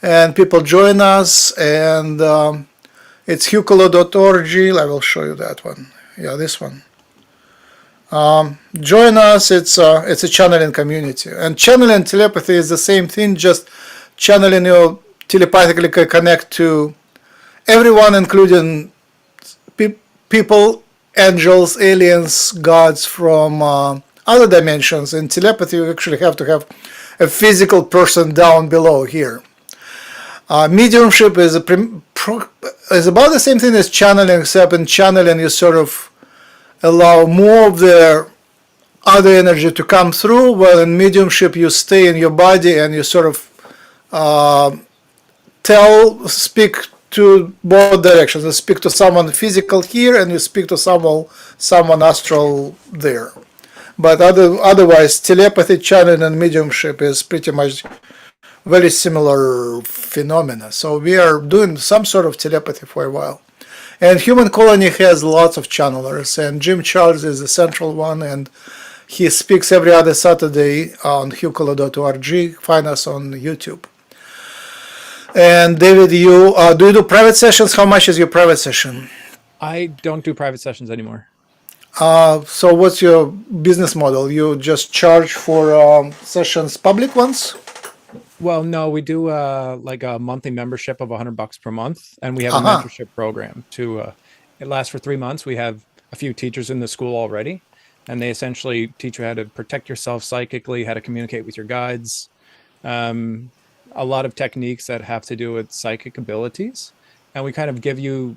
and people join us, and it's hucolo.org. I will show you that one. Yeah, this one. Join us. It's a channeling community, and channeling telepathy is the same thing. Just channeling, you telepathically connect to everyone, including people, angels, aliens, gods from other dimensions. In telepathy, you actually have to have a physical person down below here. Mediumship is about the same thing as channeling, except in channeling you sort of allow more of the other energy to come through, while in mediumship you stay in your body and you sort of speak to both directions. You speak to someone physical here and you speak to someone astral there. But otherwise, telepathy, channeling, and mediumship is pretty much very similar phenomena. So we are doing some sort of telepathy for a while. And Human Colony has lots of channelers, and Jim Charles is the central one, and he speaks every other Saturday on hucolo.org. Find us on YouTube. And David, you do you do private sessions? How much is your private session? I don't do private sessions anymore. So what's your business model? You just charge for sessions, public ones? Well, no, we do like a monthly membership of $100 per month, and we have a mentorship program to. It lasts for 3 months. We have a few teachers in the school already, and they essentially teach you how to protect yourself psychically, how to communicate with your guides, a lot of techniques that have to do with psychic abilities, and we kind of give you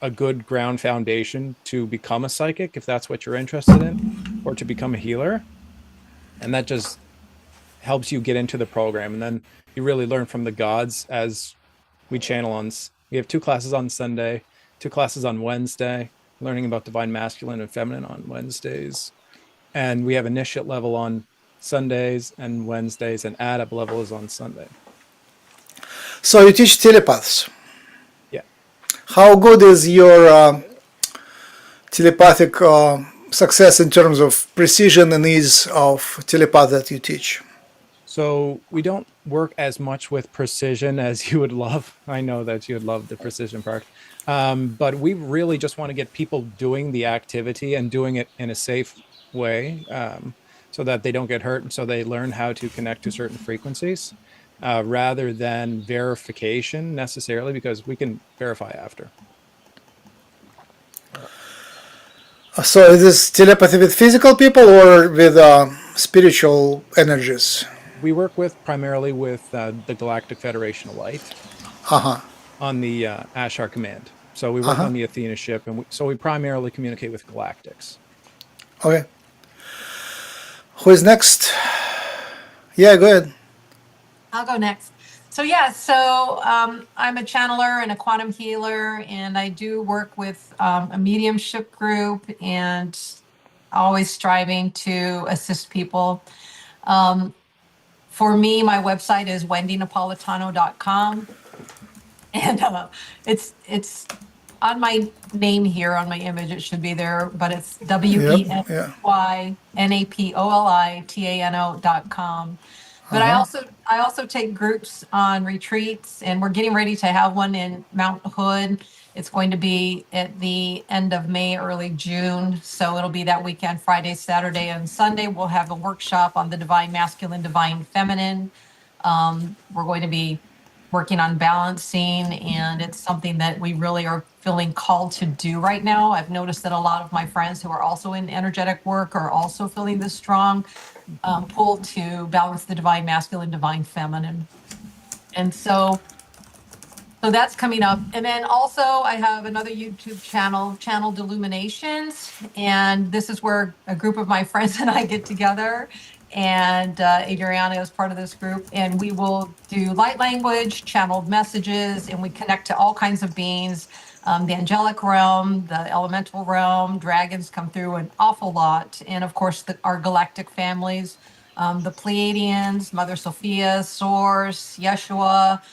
a good ground foundation to become a psychic if that's what you're interested in, or to become a healer, and that just helps you get into the program. And then you really learn from the gods as we channel on. We have 2 classes on Sunday, 2 classes on Wednesday, learning about divine masculine and feminine on Wednesdays, and we have initiate level on Sundays and Wednesdays, and add-up level is on Sunday. So you teach telepaths. Yeah. How good is your telepathic success in terms of precision and ease of telepath that you teach? So we don't work as much with precision as you would love. I know that you would love the precision part. But we really just want to get people doing the activity and doing it in a safe way, so that they don't get hurt, and so they learn how to connect to certain frequencies, rather than verification necessarily, because we can verify after. So is this telepathy with physical people or with spiritual energies? We work primarily with the Galactic Federation of Light on the Ashar Command. So we work on the Athena ship, and so we primarily communicate with galactics. Okay. Who is next? Yeah, go ahead. I'll go next. So yeah, so I'm a channeler and a quantum healer, and I do work with a mediumship group, and always striving to assist people. For me, my website is wendynapolitano.com, and it's on my name here, on my image, it should be there, but it's wendynapolitano.com. But I also take groups on retreats, and we're getting ready to have one in Mount Hood. It's going to be at the end of May, early June. So it'll be that weekend, Friday, Saturday, and Sunday. We'll have a workshop on the divine masculine, divine feminine. We're going to be working on balancing, and it's something that we really are feeling called to do right now. I've noticed that a lot of my friends who are also in energetic work are also feeling this strong pull to balance the divine masculine, divine feminine. And so that's coming up. And then also I have another YouTube channel, Channeled Illuminations. And this is where a group of my friends and I get together. And Adriana is part of this group. And we will do light language, channeled messages, and we connect to all kinds of beings. The angelic realm, the elemental realm, dragons come through an awful lot. And of course, our galactic families, the Pleiadians, Mother Sophia, Source, Yeshua.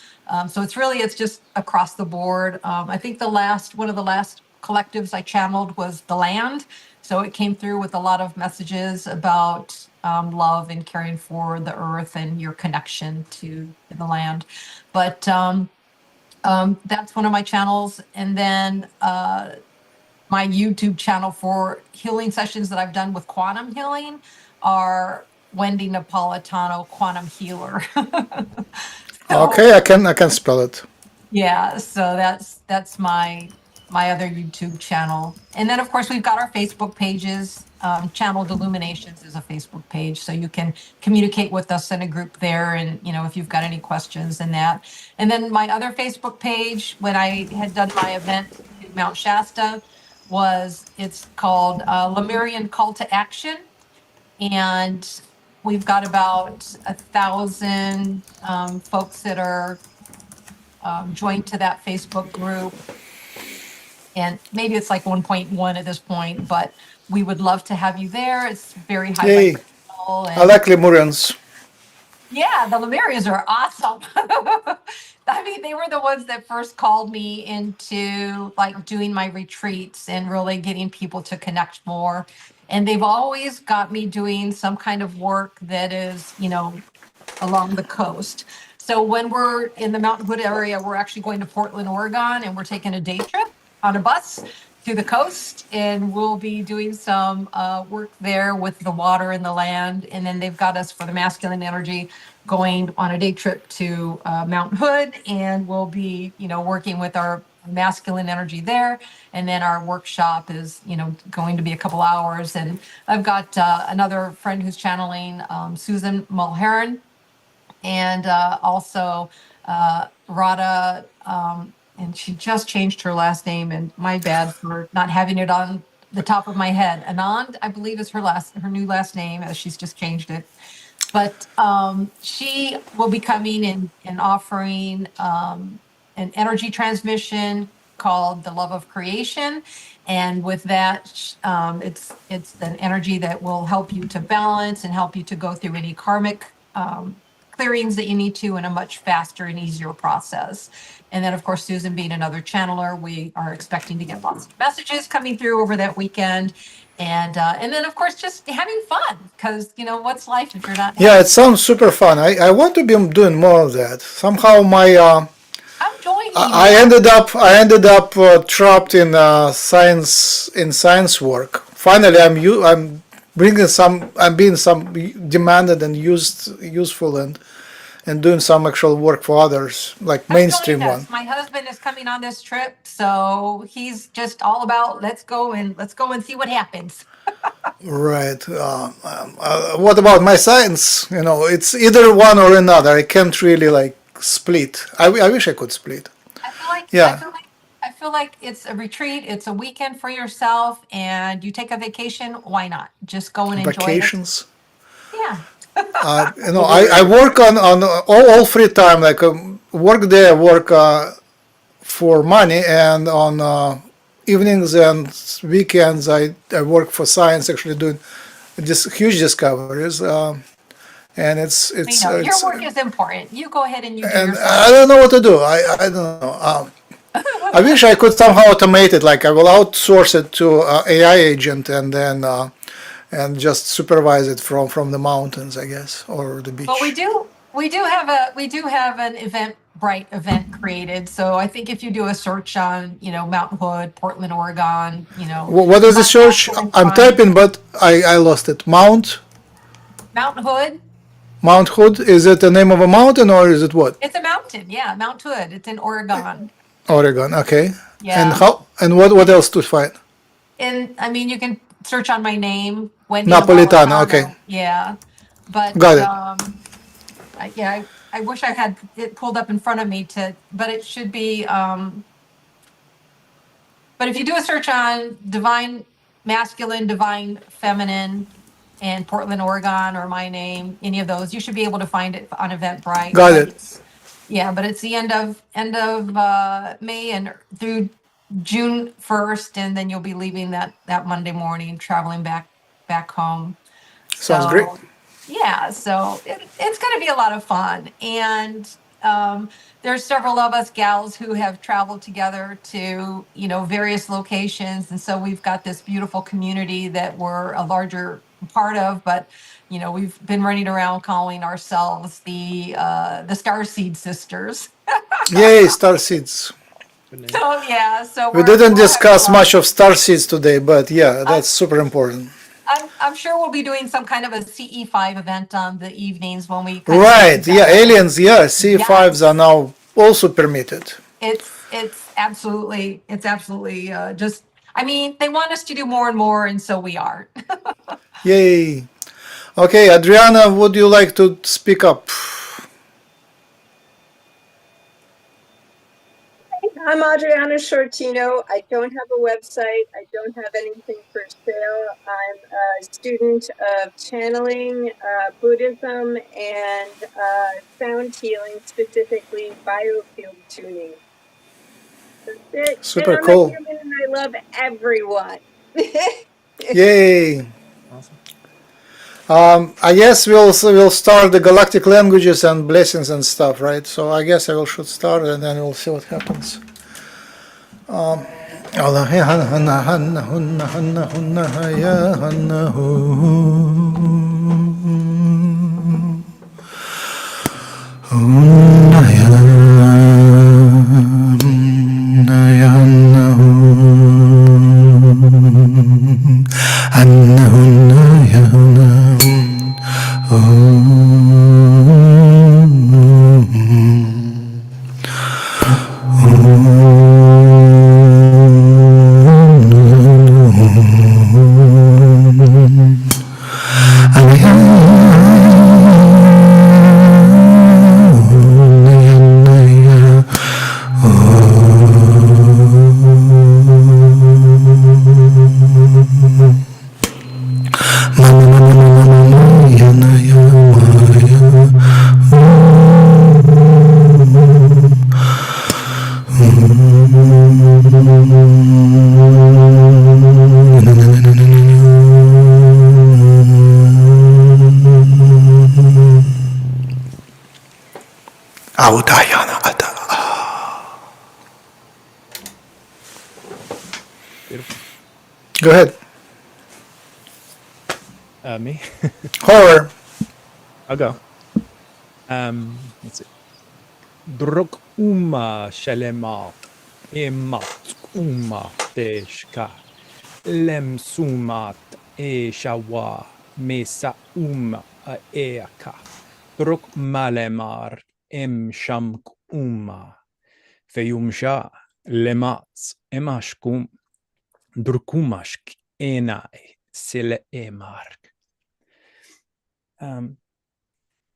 So it's just across the board. I think one of the last collectives I channeled was The Land. So it came through with a lot of messages about love and caring for the earth and your connection to the land. But that's one of my channels. And then my YouTube channel for healing sessions that I've done with quantum healing are Wendy Napolitano Quantum Healer. Okay, I can spell it. Yeah, so that's my other YouTube channel. And then of course we've got our Facebook pages. Channeled Illuminations is a Facebook page, so you can communicate with us in a group there, and if you've got any questions and that. And then my other Facebook page, when I had done my event in Mount Shasta, it's called Lemurian Call to Action. And we've got about 1,000 folks that are joined to that Facebook group. And maybe it's like 1.1 at this point, but we would love to have you there. It's very high Yay. vibrational. I like Lemurians. Yeah, the Lemurians are awesome. I mean, they were the ones that first called me into like doing my retreats and really getting people to connect more. And they've always got me doing some kind of work that is, along the coast. So when we're in the Mountain Hood area, we're actually going to Portland, Oregon, and we're taking a day trip on a bus to the coast, and we'll be doing some work there with the water and the land. And then they've got us for the masculine energy going on a day trip to Mountain Hood, and we'll be, working with our masculine energy there. And then our workshop is, going to be a couple hours. And I've got another friend who's channeling Susan Mulheron, and also Radha, and she just changed her last name, and my bad for not having it on the top of my head. Anand, I believe, is her new last name, as she's just changed it. But she will be coming and offering an energy transmission called the Love of Creation. And with that, it's an energy that will help you to balance and help you to go through any karmic clearings that you need to in a much faster and easier process. And then, of course, Susan being another channeler, we are expecting to get lots of messages coming through over that weekend. And then, of course, just having fun, because, what's life if you're not? Yeah, it sounds super fun. I want to be doing more of that. Somehow I'm joining. I ended up trapped in science work. Finally, I'm being demanded and useful and doing some actual work for others, like mainstream one. My husband is coming on this trip, so he's just all about let's go and see what happens. Right. What about my science? It's either one or another. I can't really split. I wish I could split. I feel like it's a retreat. It's a weekend for yourself, and you take a vacation. Why not? Just go and enjoy Vacations. It. Yeah. I work on all free time. Like work day, I work for money, and on evenings and weekends, I work for science. Actually, doing huge discoveries. And it's your work is important. You go ahead and you do and your I don't know what to do. I don't know. I wish I could somehow automate it. Like I will outsource it to AI agent and then and just supervise it from the mountains, I guess, or the beach. Well, we do have an Eventbrite event created. So I think if you do a search on Mountain Hood, Portland, Oregon, what is the search? I'm typing, but I lost it. Mountain Hood. Mount Hood. Is it the name of a mountain or is it what? It's a mountain. Yeah, Mount Hood. It's in Oregon. Oregon. Okay. Yeah. And what else to find? And I mean, you can search on my name, Wendy Napolitano. Okay. Yeah, but got it. I wish I had it pulled up in front of me but it should be. But if you do a search on divine masculine, divine feminine, and Portland, Oregon, or my name, any of those, you should be able to find it on Eventbrite. Got it. Yeah, but it's the end of May and through June 1st, and then you'll be leaving that Monday morning, traveling back home. Sounds great. Yeah, so it's going to be a lot of fun, and there's several of us gals who have traveled together to various locations, and so we've got this beautiful community that we're a larger part of, but we've been running around calling ourselves the Starseed Sisters. Yay, star seeds. So we didn't discuss much of star seeds today, but yeah, that's super important. I'm sure we'll be doing some kind of a CE5 event on the evenings when we. Right. Yeah. Aliens. Yeah. CE5s are now also permitted. It's absolutely just. I mean, they want us to do more and more, and so we are. Yay. Okay, Adriana, would you like to speak up? I'm Adriana Shortino. I don't have a website. I don't have anything for sale. I'm a student of channeling, Buddhism, and sound healing, specifically biofield tuning. That's it. Super and I'm cool. a human and I love everyone. Yay! Awesome. I guess we'll start the galactic languages and blessings and stuff, right? So I guess should start and then we'll see what happens. Beautiful. Go ahead. Me? Horror. I'll go. Let's see. Druk uma shalema imat uma deshka lem sumat e shawa mesa eaka druk malemar em shamk feyumsha lemats emashkum drukumashk enai sile emark.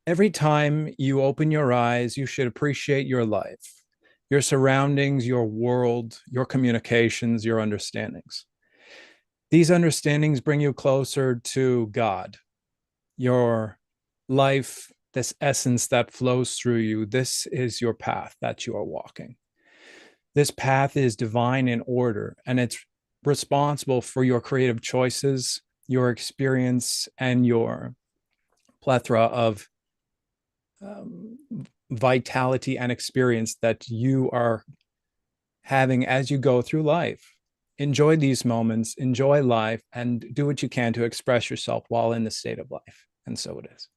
Every time you open your eyes, you should appreciate your life, your surroundings, your world, your communications, your understandings. These understandings bring you closer to God, your life, this essence that flows through you. This is your path that you are walking. This path is divine in order, and it's responsible for your creative choices, your experience, and your plethora of vitality and experience that you are having as you go through life. Enjoy these moments, enjoy life, and do what you can to express yourself while in the state of life. And so it is.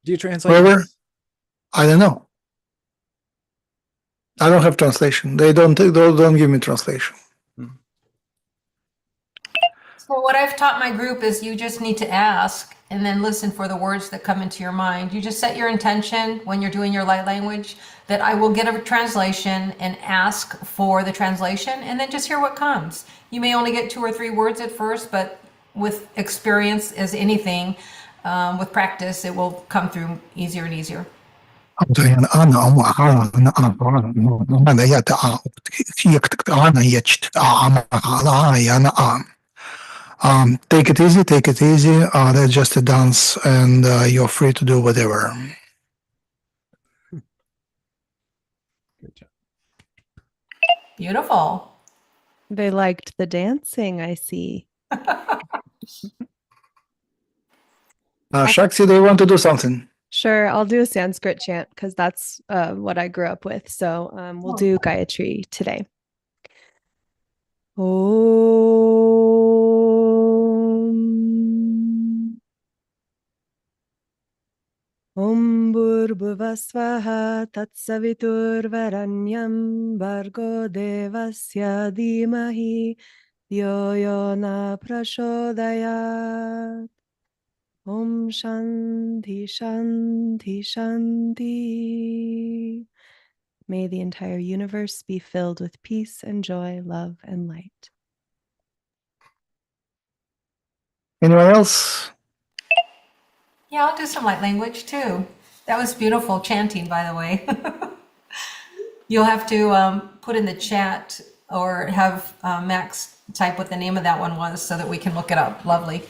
Do you translate? Whoever? I don't know. I don't have translation. They don't give me translation. So what I've taught my group is you just need to ask and then listen for the words that come into your mind. You just set your intention when you're doing your light language that I will get a translation and ask for the translation and then just hear what comes. You may only get 2 or 3 words at first, but with experience as anything, with practice, it will come through easier and easier. Take it easy, take it easy. That's just a dance, and you're free to do whatever. Good job. Beautiful. They liked the dancing, I see. Shakti, do you want to do something? Sure, I'll do a Sanskrit chant because that's what I grew up with. So we'll do Gayatri today. Om. Om Bhurbhuvasvaha Tatsaviturvaranyam Bhargo Devasya Dhimahi Yo Yo Na Prachodayat. Om Shanti Shanti Shanti. May the entire universe be filled with peace and joy, love and light. Anyone else? Yeah, I'll do some light language too. That was beautiful chanting, by the way. You'll have to put in the chat or have Max type what the name of that one was so that we can look it up. Lovely.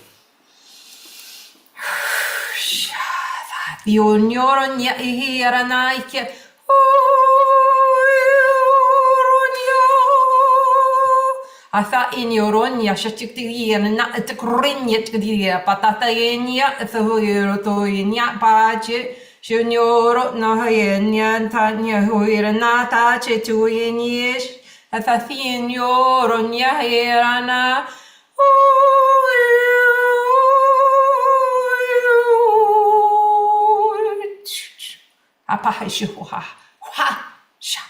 Ata inyoronya shachiktiya na takrinya tkiya patatayenya thuyotoyenya pache shunyoro no hayenya tanya huirana tache tuyenyesh atathinyoronya hirana apahashuha ha sha.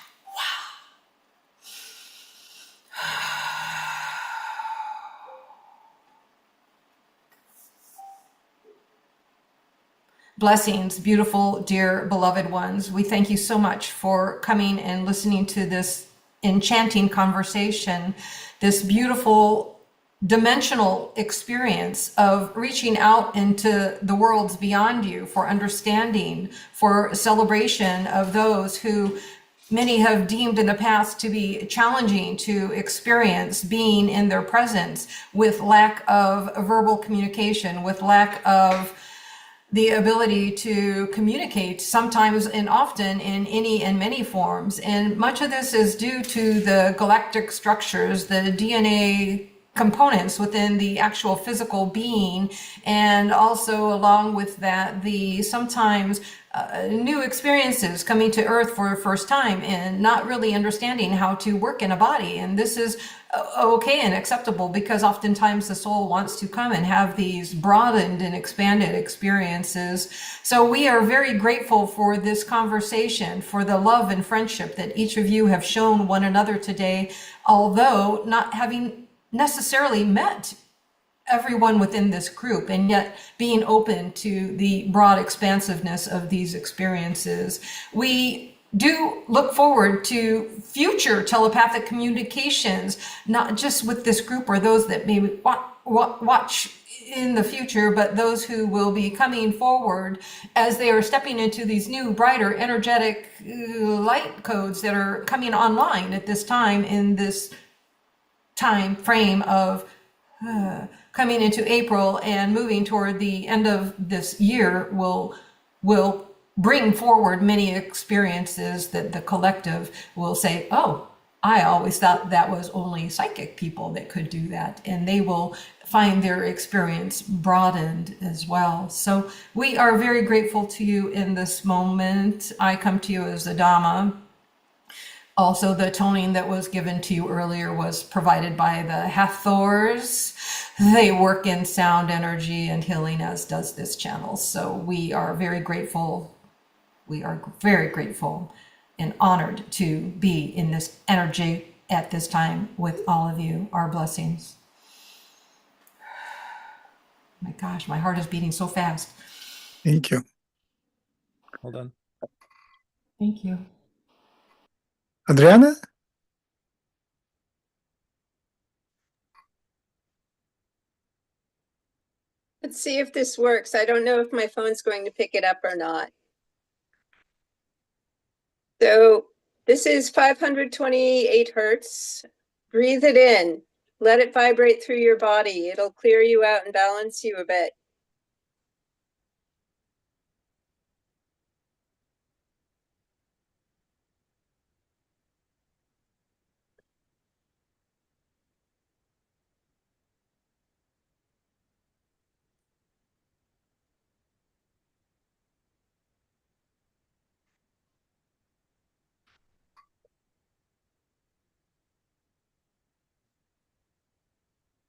Blessings, beautiful, dear, beloved ones. We thank you so much for coming and listening to this enchanting conversation, this beautiful dimensional experience of reaching out into the worlds beyond you for understanding, for celebration of those who many have deemed in the past to be challenging to experience being in their presence with lack of verbal communication, with lack of the ability to communicate sometimes and often in any and many forms. And much of this is due to the galactic structures, the DNA components within the actual physical being, and also along with that, the sometimes new experiences coming to Earth for the first time and not really understanding how to work in a body. And this is okay and acceptable because oftentimes the soul wants to come and have these broadened and expanded experiences. So we are very grateful for this conversation, for the love and friendship that each of you have shown one another today, although not having necessarily met everyone within this group, and yet being open to the broad expansiveness of these experiences. We do look forward to future telepathic communications, not just with this group or those that may watch in the future, but those who will be coming forward as they are stepping into these new, brighter, energetic light codes that are coming online at this time, in this time frame of coming into April and moving toward the end of this year will bring forward many experiences that the collective will say, oh, I always thought that was only psychic people that could do that. And they will find their experience broadened as well. So we are very grateful to you in this moment. I come to you as a Dhamma. Also, the toning that was given to you earlier was provided by the Hathors. They work in sound energy and healing, as does this channel. So we are very grateful. We are very grateful and honored to be in this energy at this time with all of you. Our blessings. My gosh, my heart is beating so fast. Thank you. Hold on. Thank you. Adriana? Let's see if this works. I don't know if my phone's going to pick it up or not. So this is 528 hertz. Breathe it in. Let it vibrate through your body. It'll clear you out and balance you a bit.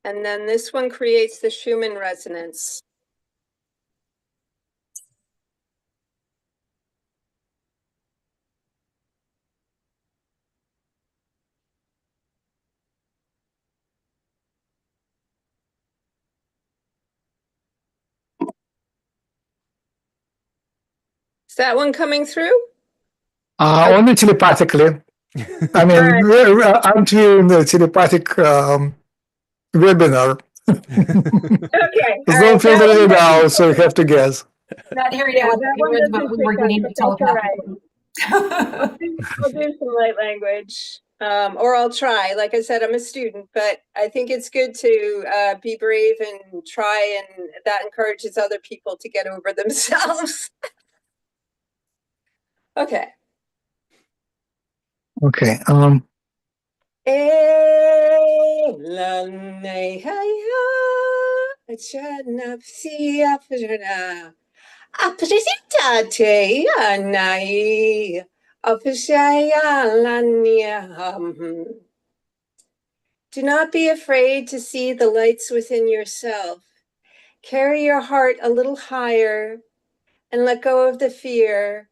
And then this one creates the Schumann resonance. Is that one coming through? Only telepathically. I mean, I'm doing the telepathic webinar. Okay. Don't filter it out, so you have to guess. Not hearing Yeah, it with that my one ears, but doesn't we were pick up, getting but it that's all right. telepathically. I'll do some light language, or I'll try. Like I said, I'm a student, but I think it's good to be brave and try, and that encourages other people to get over themselves. Okay. Okay. Do not be afraid to see the lights within yourself. Carry your heart a little higher and let go of the fear.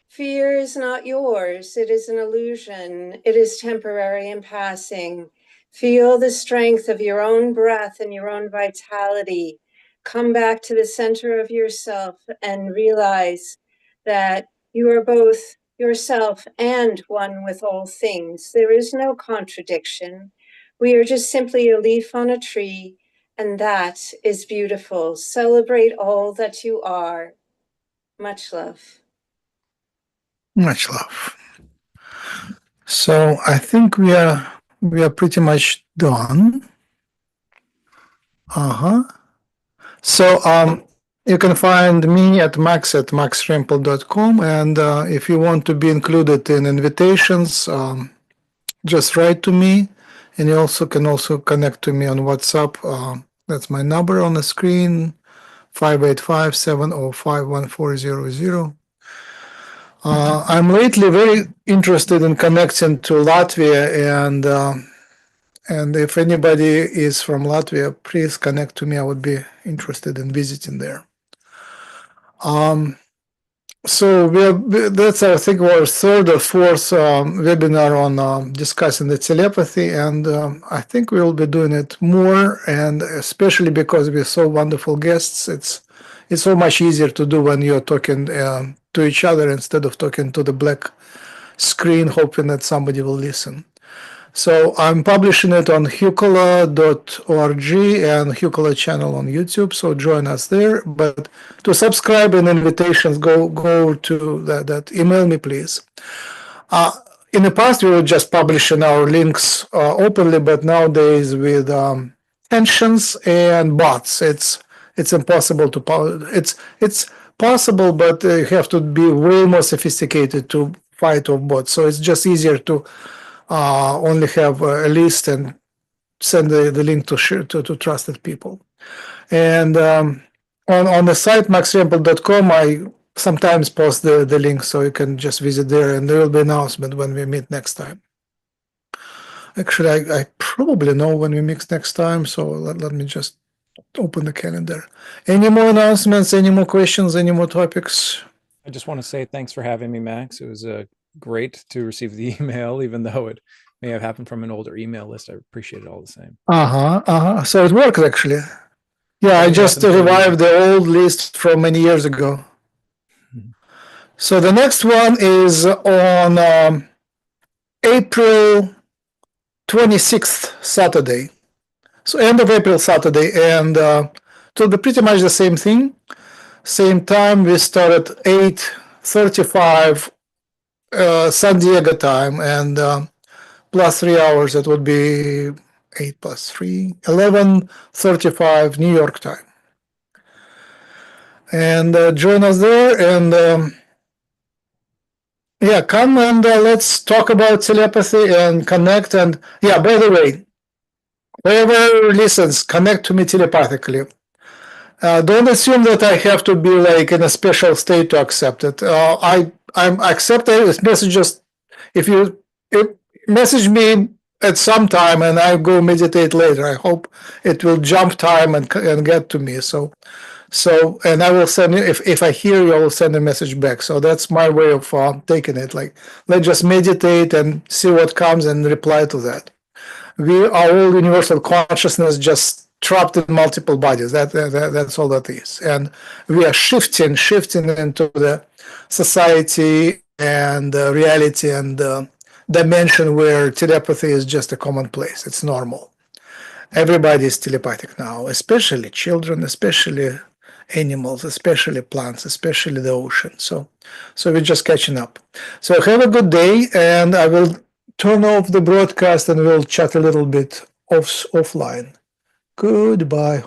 Fear is not yours. It is an illusion. It is temporary and passing. Feel the strength of your own breath and your own vitality. Come back to the center of yourself and realize that you are both yourself and one with all things. There is no contradiction. We are just simply a leaf on a tree, and that is beautiful. Celebrate all that you are. Much love. Much love. So I think we are pretty much done. So you can find me at max@maxrempel.com, and if you want to be included in invitations, just write to me, and you also can connect to me on WhatsApp. That's my number on the screen, 585-705-1400. I'm lately very interested in connecting to Latvia, and if anybody is from Latvia, please connect to me. I would be interested in visiting there. So that's, I think, our third or fourth webinar on discussing the telepathy, and I think we will be doing it more, and especially because we're so wonderful guests, it's so much easier to do when you're talking to each other instead of talking to the black screen, hoping that somebody will listen. So I'm publishing it on hucula.org and Hucula channel on YouTube. So join us there. But to subscribe and invitations, go to that. Email me, please. In the past, we were just publishing our links openly, but nowadays with tensions and bots, it's impossible to. It's possible, but you have to be way more sophisticated to fight off bots. So it's just easier to only have a list and send the link to trusted people. And on the site maxrempel.com, I sometimes post the link, so you can just visit there, and there will be an announcement when we meet next time. Actually, I probably know when we meet next time, so let me just open the calendar. Any more announcements, any more questions, any more topics? I just want to say thanks for having me, Max. It was great to receive the email, even though it may have happened from an older email list. I appreciate it all the same. So it worked, actually. Yeah, I just revived the old list from many years ago. So the next one is on April 26th, Saturday. So end of April, Saturday. And it'll be pretty much the same thing. Same time, we start at 8:35 San Diego time, and plus 3 hours, it would be 8 plus 3, 11:35 New York time. And join us there, and yeah, come and let's talk about telepathy and connect. And yeah, by the way, whoever listens, connect to me telepathically. Don't assume that I have to be like in a special state to accept it. I'm accepting messages. If you message me at some time and I go meditate later, I hope it will jump time and get to me. So, and I will send you, if I hear you, I will send a message back. So that's my way of taking it. Like, let's just meditate and see what comes and reply to that. We are all universal consciousness, just trapped in multiple bodies. That's all that is. And we are shifting into the society and reality and dimension where telepathy is just a commonplace. It's normal. Everybody is telepathic now, especially children, especially animals, especially plants, especially the ocean. So we're just catching up. So have a good day, and I will turn off the broadcast and we'll chat a little bit offline. Goodbye.